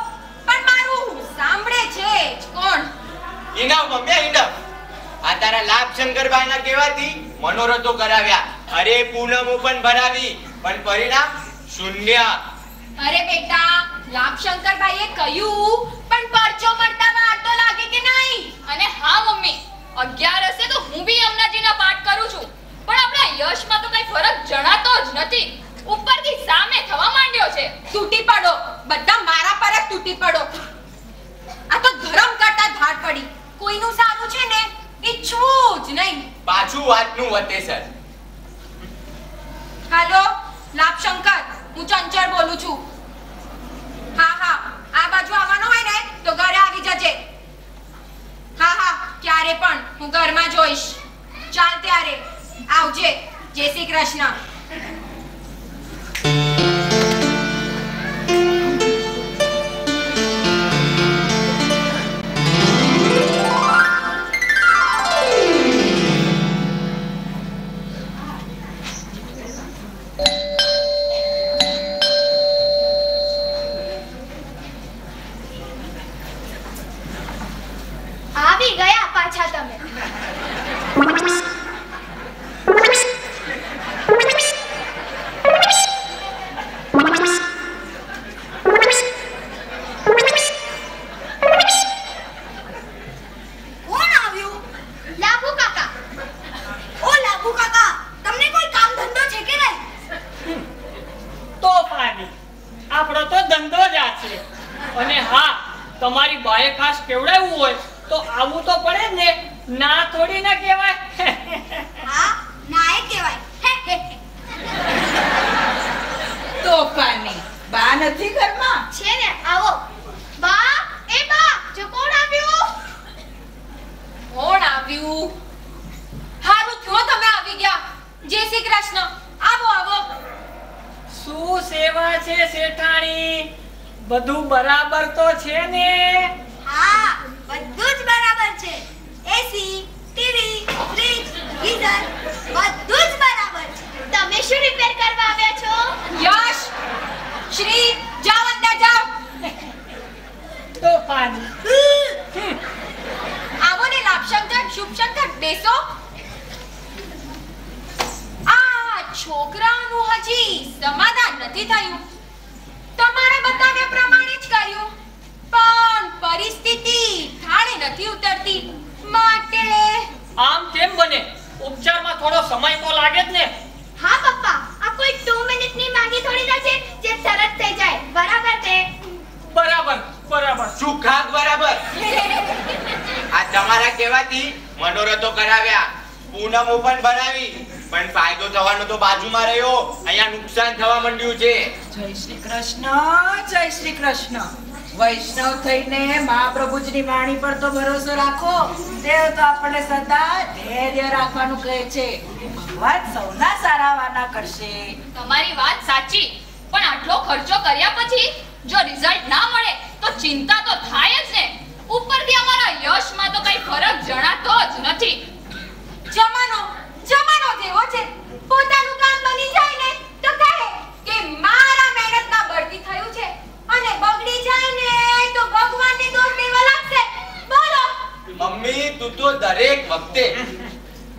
પણ મારું સાંભળે છે જ કોણ? Enough mummy enough. આ તારા લાભશંકરભાઈના કહેવાથી મનોરથો કરાવ્યા. અરે પૂનમ પણ ભરાવી પણ પરિણામ શૂન્ય. અરે બેટા, લાભશંકરભાઈએ કહ્યું પણ પરચો મળતા વાર તો લાગે કે નહીં? અને હા મમ્મી, 11 હશે તો હું બી અમનાજીના પાઠ કરું છું, પણ આપણા યશમાં તો કઈ ફરક જણાતો જ નથી. ઉપરથી સામે થવા માંડ્યો છે. તૂટી પડો, બધા મારા પર જ તૂટી પડો. આ તો ધર્મ કરતા ધાડ પડી. કોઈનું સારું છે ને ઈચ્છવું જ નહીં. પાછું વાતનું વતેસર. હાલો લાભશંકર, હું ચંચળ બોલું છું. હા, આ બાજુ આવવાનો હોય ને તો ઘરે આવી જજે. હા, ક્યારે પણ હું ઘરમાં જોઈશ. ચાલ ત્યારે આવજે. જય શ્રી કૃષ્ણ. આવી ગયા પાછા તમે. કોણ આવ્યું? લાભુ કાકા. ઓ લાભુ કાકા, તમને કોઈ કામ ધંધો છે કે નહીં? તોફાની આપણો તો ધંધો જ આ છે. અને હા, તમારી બાએ ખાસ કેવડાવવું હોય તો આવું તો પડે જ ને. ના થોડી ના કહેવાય. હા, ના એ કહેવાય. તોફાની બા નથી ઘરમાં? છે ને, આવો. બા, એ બા, જો કોણ આવ્યું? કોણ આવ્યું? હારું થયું તમે આવી ગયા. જય શ્રી કૃષ્ણ. આવો. શું સેવા છે શેઠાણી? બધું બરાબર તો છે ને? હા, બધું જ બરાબર છે. એસી, ટીવી, ફ્રીજ, ગીઝર બધું જ બરાબર છે. તમે શું રિપેર કરવા આવ્યા છો? યશ, શ્રી, જાઓ અંદર જાઓ. તોફાની આવો ને લાભશંકર, શુભશંકર, બેસો. આ છોકરાનું હજી સમાધાન નથી થયું. તમારે બતાવ્યા પ્રમાણે જ કર્યું, પણ પરિસ્થિતિ થાળે નથી ઉતરતી. માટે આમ કેમ બને? ઉપચારમાં થોડો સમય તો લાગે જ ને. હા પપ્પા, આ કોઈ 2 મિનિટની માંગી થોડી ના છે જે તરત થઈ જાય. બરાબર છે? બરાબર. શું ખાક બરાબર? આ તમારા કહેવાથી મનોરથો કરાવ્યા, પૂનમ પણ ભરાવી, પણ ફાયદો થવાનો તો બાજુમાં રહ્યો. અહીંયા નુકસાન થવા માંડ્યું છે. જય શ્રી કૃષ્ણ, જય શ્રી કૃષ્ણ. વૈષ્ણવ થઈને મહાપ્રભુજીની વાણી પર તો ભરોસો રાખો. દેવ તો આપણને સદા ધૈર્ય રાખવાનું કહે છે. ભગવાન સૌના સારાવાના કરશે. તમારી વાત સાચી, પણ આટલો ખર્ચો કર્યા પછી જો રિઝલ્ટ ના મળે તો ચિંતા તો થાય જ ને. ઉપરથી અમારા યશમાં તો કઈ ફરક જણાતો જ નથી. જમાનો જેવો છે. પોતાનું કામ બની જાય ને તો કહે કે માં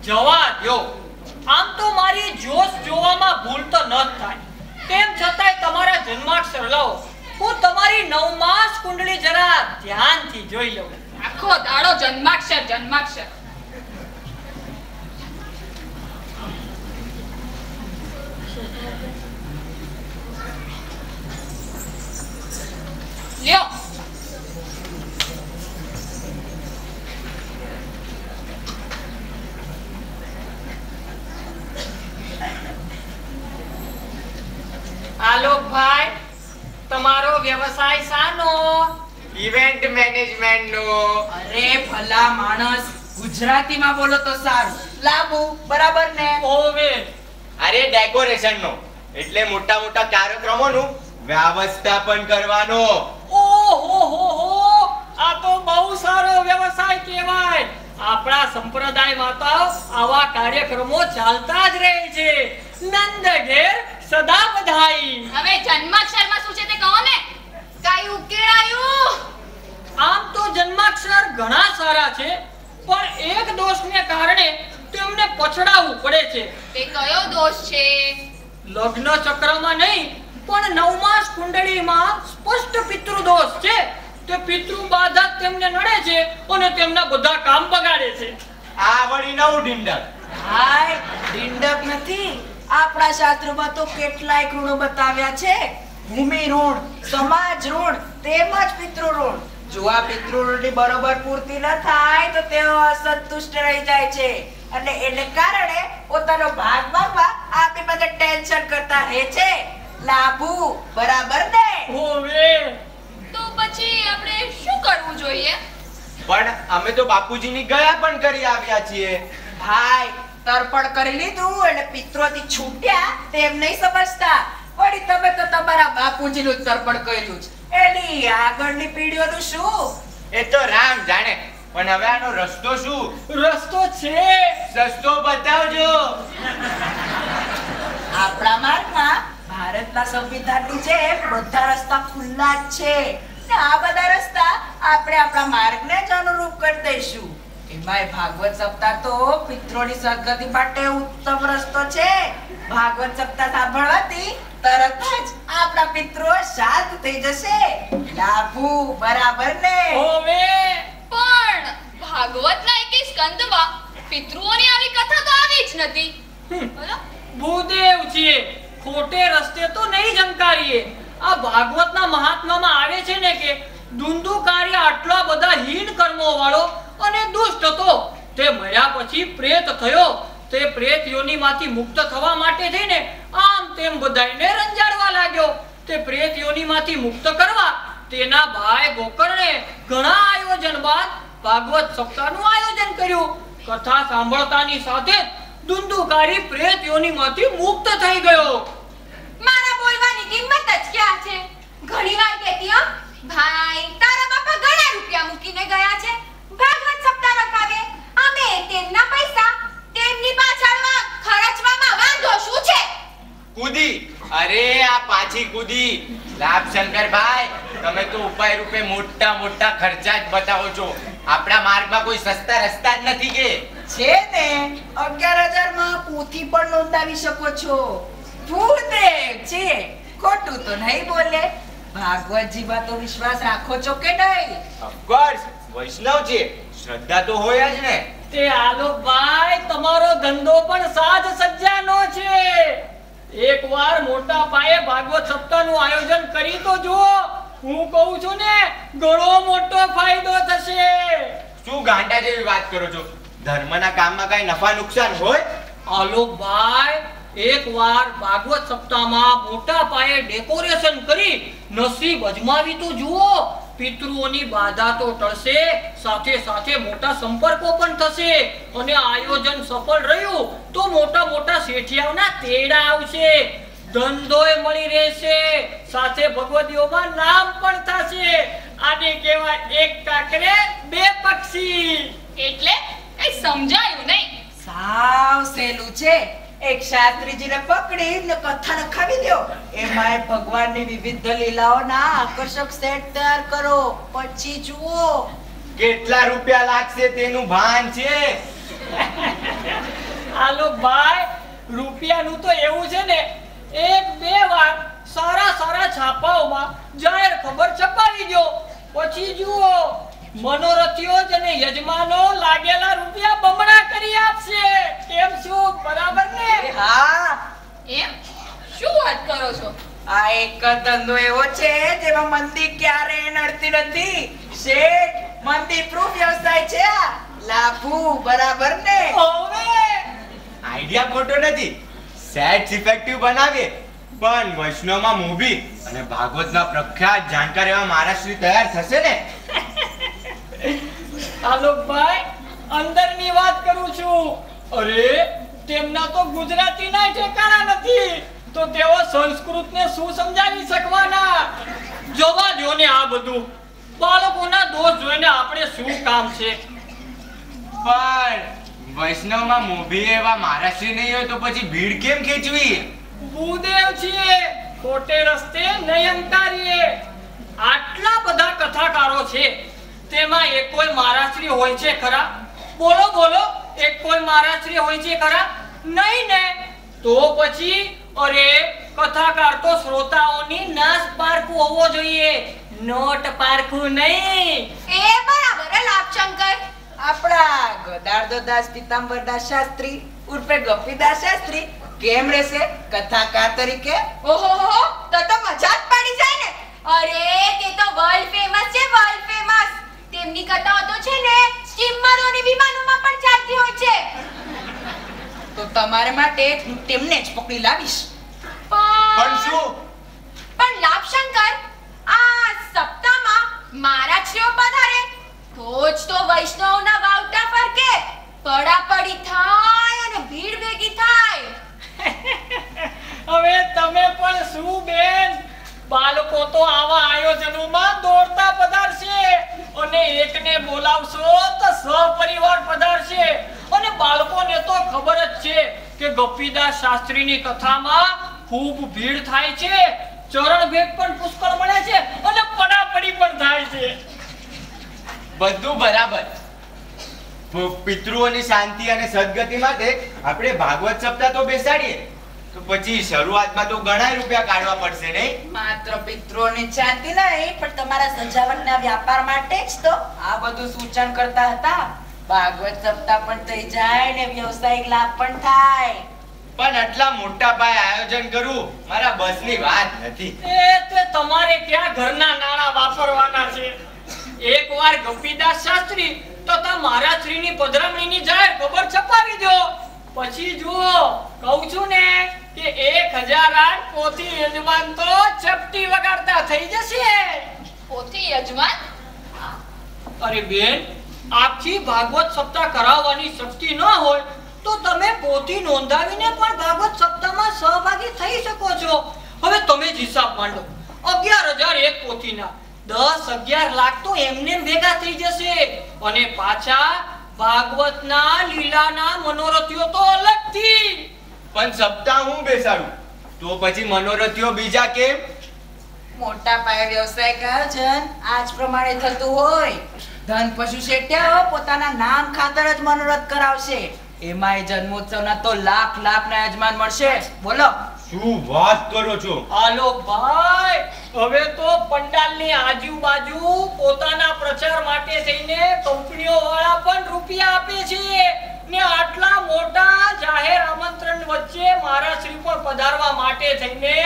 જવા દ્યો. આમ તો મારી જોશ જોવામાં ભૂલ તો ન જ થાય. તેમ છતાંય તમારા જન્માક્ષર લાવો. હું તમારી નવમાસ કુંડળી જરા ધ્યાનથી જોઈ લઉં. આખો દાડો જન્માક્ષર જન્માક્ષર. લ્યો. આલોકભાઈ, તમારો વ્યવસાય શાનો? ઇવેન્ટ મેનેજમેન્ટ નો. અરે ભલા માણસ, ગુજરાતીમાં બોલો તો સારું. લાબુ બરાબર ને? ઓવે. અરે ડેકોરેશન નો, એટલે મોટા મોટા કાર્યક્રમોનું વ્યવસ્થાપન કરવાનો. ઓહો હો હો, આ તો બહુ સારો વ્યવસાય કહેવાય. આપણા સંપ્રદાયમાં તો આવા કાર્યક્રમો ચાલતા જ રહે છે. નંદ ઘેર સદા બધાઈ. હવે જન્માક્ષરમાં શું છે તે કહો ને. કાઈ ઉકેલાયું? આમ તો જન્માક્ષર ઘણા સારા છે, પણ એક દોષને કારણે તેમને પછડાવવું પડે છે. તે કયો દોષ છે? લગ્ન ચક્રમાં નહીં, પણ નવમાસ કુંડળીમાં સ્પષ્ટ પિતૃ દોષ છે. તે પિતૃ બાધા તેમને નડે છે અને તેમના બધા કામ બગાડે છે. આ વળી નવું ઢીંડક. હાય, ઢીંડક નથી. આપણા શાસ્ત્રોમાં તો કેટલાય ઋણો બતાવ્યા છે. ભૂમિ ઋણ, સમાજ ઋણ, તેમજ પિતૃ ઋણ. જો આ પિતૃ ઋણની બરોબર પૂર્તિ ન થાય તો તેઓ અસંતુષ્ટ રહી જાય છે અને એને કારણે પોતાનો ભાગ માંગવા આપણી પાસે ટેન્શન કરતા રહે છે. લાભુ બરાબર ને? હોવે. તો પછી આપણે શું કરવું જોઈએ? પણ અમે તો બાપુજીની ગયા પણ કરી આવ્યા છીએ. ભાઈ, તર્પણ કરી લીધું એટલે પિતૃથી છૂટ્યા તેમ નહીં સમજતા. વળી તમે તો તમારા બાપુજીનું તર્પણ કર્યું છે. એની આગળની પેઢીઓનું શું? એ તો રામ જાણે. પણ હવે આનો રસ્તો શું? રસ્તો છે. સસ્તો બતાવજો. આપણા માર્ગમાં ભારતના સંવિધાનની જેમ બધા રસ્તા ખુલ્લા જ છે. ને આ બધા રસ્તા આપણે આપણા માર્ગને જ અનુરૂપ કરી દઈશું. એમાંય ભાગવત સપ્તાહ તો પિતૃની સદગતિ માટે ઉત્તમ રસ્તો છે. ભાગવત સપ્તાહ સાંભળવાથી તરત જ આપણા પિતૃઓ શાંત થઈ જશે. લાભુ બરાબર ને? હોવે. પણ ભાગવતના 21 સ્કંદમાં પિતૃઓની આવી કથા તો આવી જ નથી. બોલો. ભૂદેવ છીએ, ખોટે રસ્તે તો નહીં જંકારીએ. આ ભાગવતના મહાત્મામાં આવે છે ને કે ધુંધુકાર્ય આટલા બધા હીન કર્મો વાળો અને દુષ્ટ હતો. તે મર્યા પછી પ્રેત થયો. તે પ્રેત યોનિમાંથી મુક્ત થવા માટે થઈને આમ તેમ બધાયને રંજાડવા લાગ્યો. તે પ્રેત યોનિમાંથી મુક્ત કરવા તેના ભાઈ ગોકર્ણે ઘણા આયોજન બાદ ભાગવત સપ્તાહનું આયોજન કર્યું. કથા સાંભળતાની સાથે ધુંધુકારી પ્રેત યોનિમાંથી મુક્ત થઈ ગયો. મારા બોલવાની કિંમત જ ક્યાં છે? ઘણીવાર કહેતી હો, ભાઈ તારા બાપા ઘણા રૂપિયા મૂકીને ગયા છે, ભાગવત સપ્તાહ રખાવે. અમે તેમના પૈસા તેમની પાછળમાં ખર્ચવામાં વાંધો શું છે? કૂદી. અરે આ પાછી કૂદી. લાભ શંકરભાઈ, તમે તો ઉપાય રૂપે મોટા મોટા ખર્ચા જ બતાવો છો. આપણા માર્ગમાં કોઈ સસ્તા રસ્તા જ નથી કે? છે ને, 11,000 માં પોથી પણ નોંધાવી શકો છો. ભૂદેવ છે, ખોટું તો નહીં બોલે. ભાગવતજીમાં તો વિશ્વાસ રાખો છો કે નહીં? ઓફકોર્સ, વૈષ્ણવ છે, શ્રદ્ધા તો હોય જ ને. તે આલોકભાઈ, તમારો ધંધો પણ સાજ સજ્જાનો છે. એકવાર મોટા પાયે ભાગવત સપ્તાહનું આયોજન કરી તો જુઓ. હું કહું છું ને, ઘણો મોટો ફાયદો થશે. શું ગાંડા જેવી વાત કરો છો? ધર્મના કામમાં કઈ નફા નુકસાન હોય? આલોકભાઈ, એકવાર ભાગવત સપ્તાહમાં મોટા પાયે ડેકોરેશન કરી નસીબ અજમાવી તો જુઓ. પિતૃઓની બાધા તો ટળશે, સાથે સાથે મોટા સંપર્કો પણ થશે. અને આયોજન સફળ રહ્યું તો મોટા મોટા શેઠિયાઓના તેડા આવશે. ધંધોય મળી રહેશે, સાથે ભગવદીઓમાં નામ પણ થશે. આને કહેવાય એક કાકરે બે પક્ષી. એટલે કઈ સમજાયું નહીં. સાવ સહેલું છે. એક શાસ્ત્રીજીને પકડીને કથા લખાવી દો. એમાં ભગવાનની વિવિધ લીલાઓના આકર્ષક સેટ તૈયાર કરો. પછી જુઓ કેટલા રૂપિયા લાગશે તેનું ભાન છે? આલોકભાઈ, રૂપિયાનું તો એવું છે ને, એક બે વાર સારા છાપાઓમાં જાહેર ખબર છપાવી દો, પછી જુઓ મનોરથીઓ જ અને યજમાનો લાગેલા રૂપિયા બમણા કરી આપશે. કેમ શું, બરાબર ને? હા, એમ શું વાત કરો છો? આ એક ધંધો એવો છે જેમાં મંદી ક્યારેય નડતી નથી. શેઠ, મંદી પ્રૂફ વ્યવસાય છે આ. લાભુ, બરાબર ને? હવે આઈડિયા ખોટો નથી. સેટ્સ ઇફેક્ટિવ બનાવીએ, પણ વૈષ્ણવમાં મૂવી અને ભાગવતના પ્રખ્યાત જાણકાર એવા મહારાષ્ટ્રી તૈયાર થશે ને. આલોકભાઈ, અંદરની વાત કરું છું. અરે, તેમના તો ગુજરાતીના ઠેકાણા નથી, તો તેઓ સંસ્કૃતને શું સમજાવી શકવાના? જોવા દો ને આ બધું. બાળકોના દોષ જોઈને આપણે શું કામ છે? પણ વૈષ્ણવમાં મૂવી એવા મહારાષ્ટ્રી નહીં હોય તો પછી ભીડ કેમ ખેંચવી? ભૂદેવ છીએ, ખોટે રસ્તે નહીં અંતારીએ. આટલા બધા કથાકારો છે, તેમાં એક કોઈ મહારાષ્ટ્રી હોય છે ખરા? બોલો, એક કોઈ મહારાષ્ટ્રી હોય છે ખરા? નહીં ને. તો પછી અરે, કથાકાર તો શ્રોતાઓની નાસ પારખું હોવો જોઈએ, નોટ પારખું નહીં. એ બરાબર હે લાભશંકર. આપણા ગદાર્ધદાસ પિતાંબરદાસ શાસ્ત્રી ઉર્ફે ગોપીદાસ શાસ્ત્રી કેમ રહેશે કથાકાર તરીકે? ઓહો, તો મજા જ પડી જાય ને. અરે, તે તો વર્લ્ડ ફેમસ છે, વર્લ્ડ ફેમસ. તેમની કથાઓ તો છે ને સ્ટીમરો અને વિમાનોમાં પણ ચાલતી હોય છે. તો તમારે માટે હું તેમને જ પકડી લાવીશ. પણ શું? પણ લાભશંકર, આ સપ્તાહમાં મહારાજશ્રીઓ પધારે તો જ તો વૈષ્ણવના વાવટા ફરકે, પડાપડી થાય અને ભીડ ભેગી થાય. હવે તમે પણ શું બેન, બાળકો તો આવા આયોજનોમાં દોડતા પધારશે, અને એકને બોલાવશો તો સહપરિવાર પધારશે. અને બાળકોને તો ખબર જ છે કે ગોપીદાસ શાસ્ત્રીની કથામાં ખૂબ ભીડ થાય છે, ચરણ ભેટ પણ પુષ્કળ મળે છે અને પડાપડી પણ થાય છે. બધું બરાબર. પિતૃઓની શાંતિ અને સદગતિ માટે આપણે ભાગવત સપ્તાહ તો બેસાડીએ, તો પછી શરૂઆતમાં તો ઘણા રૂપિયા કાઢવા પડશે નહીં? માત્ર પિતૃઓની શાંતિ નહીં, પણ તમારા સજાવટના વ્યાપાર માટે જ તો આ બધું સૂચન કરતા હતા. ભાગવત સપ્તાહ પણ થઈ જાય ને વ્યવસાયિક લાભ પણ થાય. પણ આટલા મોટા પાયે આયોજન કરવું મારા બસની વાત નથી. એ તે તમારે ક્યાં ઘરના નાણાં વાપરવાના છે? એકવાર ગોપીદાસ શાસ્ત્રી તથા મહારાજશ્રીની પધરામણીની જાહેર ખબર છપાવી દો, પછી જુઓ, કહું છું ને કે 1008 પોથી યજમાન તો ચપટી વગાડતા થઈ જશે. પોથી યજમાન? અરે બેન, આખી ભાગવત સપ્તાહ કરાવવાની શક્તિ ન હોય તો તમે પોથી નોંધાવીને પણ ભાગવત સપ્તાહમાં સહભાગી થઈ શકો છો. હવે તમે જ હિસાબ માંડો, 11001 પોથીના 10-11 લાખ તો એમને ભેગા થઈ જશે. અને પાછા ભાગવતના લીલાના મનોરથીઓ તો અલગથી. પણ સપ્તાહ હું બેસાડું તો પછી મનોરથીઓ બીજા કેમ? મોટા પાયે વ્યવસાયિક આયોજન આજ પ્રમાણે થતું હોય. ધન પશુ શેઠિયાઓ પોતાના નામ ખાતર જ મનોરથ કરાવશે. એમાંય જન્મોત્સવના તો લાખના યજમાન મળશે. બોલો, શું વાત કરો છો? આલોકભાઈ, હવે તો પંડાલની આજુબાજુ પોતાના પ્રચાર માટે થઈને કંપનીઓ વાળા પણ રૂપિયા આપે છે ને આટલા મોટા જાહેર આમંત્રણ વચ્ચે મહારાજશ્રી પર પધારવા માટે થઈને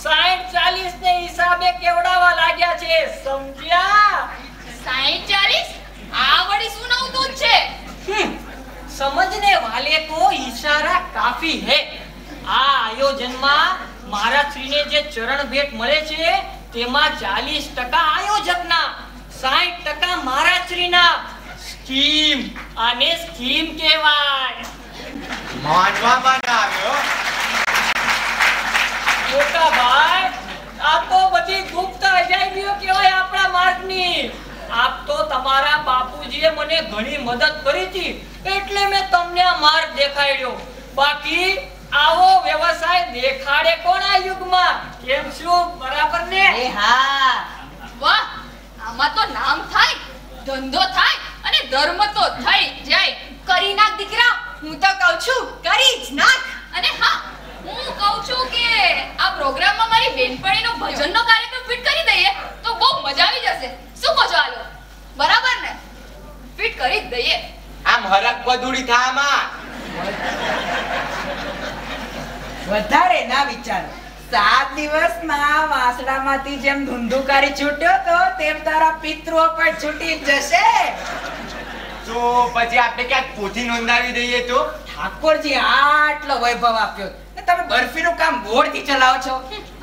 60-40 ને હિસાબે કેવડાવા લાગ્યા છે, સમજ્યા? 60-40? આ વળી શું નવું દૂધ છે? સમજને વાલે કો ઈશારા કાફી હે. આ આયોજનમાં મહારાજશ્રીને જે ચરણ ભેટ મળે છે તેમાં 40% આયોજકના, 60% મહારાજશ્રીના. સ્કીમ, આને સ્કીમ કહેવાય. માનવામાં ના આવ્યો. મોટા ભાઈ, આ તો બધી ગુપ્ત અજાયબીઓ કહેવાય આપણા માર્ગની. આપ તો તમારા બાપુજીએ મને ઘણી મદદ કરી હતી, એટલે મેં તમને આ માર્ગ દેખાડ્યો. બાકી આવો વ્યવસાય દેખાડે કોણ આ યુગમાં? કેમ શું, બરાબર ને? એ હા, વાહ, આમાં તો નામ થાય, ધંધો થાય અને ધર્મ તો થઈ જાય. કરી નાખ દીકરા, હું તો કહું છું કરી જ નાખ. અને હા, હું કહું છું કે આ પ્રોગ્રામમાં મારી બેનપણીનો ભજનનો કાર્યક્રમ ફિટ કરી દઈએ તો બહુ મજા આવી જશે. શું કહો છો આલો? બરાબર ને? ફિટ કરી જ દઈએ. આમ હરક પદુડી થામાં. વધારે ના વિચારો. 7 દિવસમાં વાસડામાંથી જેમ ધુંધુકારી છૂટ્યો તો તેમ તારા પિતૃઓ પણ છૂટી જ જશે. તો પછી આપણે ક્યાંક પોથી નોંધાવી દઈએ તો? ઠાકોરજી આટલો વૈભવ આપ્યો ને તમે બરફીનું કામ ગોળથી ચલાવો છો.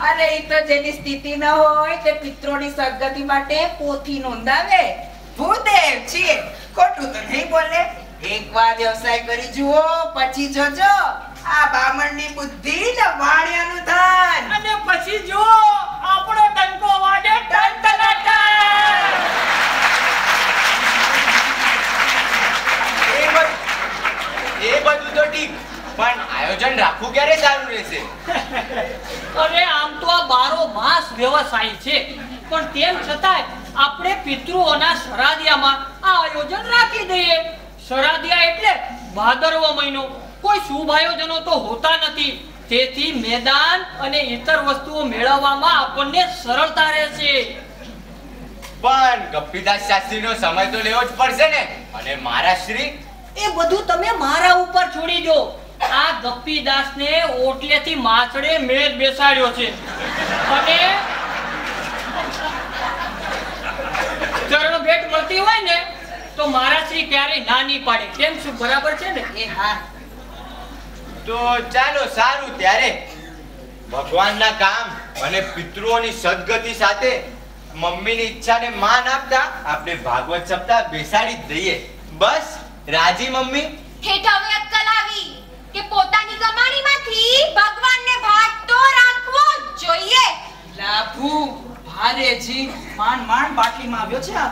અરે ઈ તો જેની સ્થિતિ ન હોય તે પિતૃઓની સદગતિ માટે પોથી નોંધાવે. ભૂદેવ છીએ, ખોટું તો નહીં બોલે. એકવાર વ્યવસાય કરી જુઓ પછી જોજો આ બામણની બુદ્ધિ ને વાણિયાનું ધન. અને પછી જો આપણો ડંકો વાગે એ બધું તો ઠીક, પણ આયોજન રાખવું ક્યારે સારું રહેશે? અરે આમ તો આ 12 માસ વ્યવસાય છે, પણ તેમ છતાંય આપણે પિતૃઓના શ્રાદ્ધિયામાં આ આયોજન રાખી દઈએ. શ્રાદ્ધિયા એટલે ભાદરવો મહિનો. કોઈ શુભ આયોજનો તો હોતા નથી, તેથી મેદાન અને ઇતર વસ્તુઓ મેળવવામાં આપણને સરળતા રહેશે. પણ ગપ્પીદાસ શાસ્ત્રીનો સમય તો લેવો જ પડશે ને. અને મારા શ્રી એ બધું તમે મારા ઉપર છોડી દો. આ ગપ્પીદાસને ઓટલેથી માછડે મેળ બેસાડ્યો છે અને ચરણ ભેટ મળતી હોય ને તો મારા શ્રી ક્યારેય ના નહીં પાડે. કેમ શું બરાબર છે ને? એ હા, તો ચાલો સારું, ત્યારે ભગવાનના કામ અને પિતૃઓની સદગતિ સાથે મમ્મીની ઈચ્છાને માન આપતા આપણે ભાગવત સપ્તાહ બેસાડી જ દઈએ. બસ રાજી મમ્મી? ઠેઠ હવે અક્કલ આવી કે પોતાની કમાણીમાંથી ભગવાનને ભાગ તો રાખવો જ જોઈએ. લાભુ ભારેજી માંડ બાટલીમાં આવ્યો છે. આ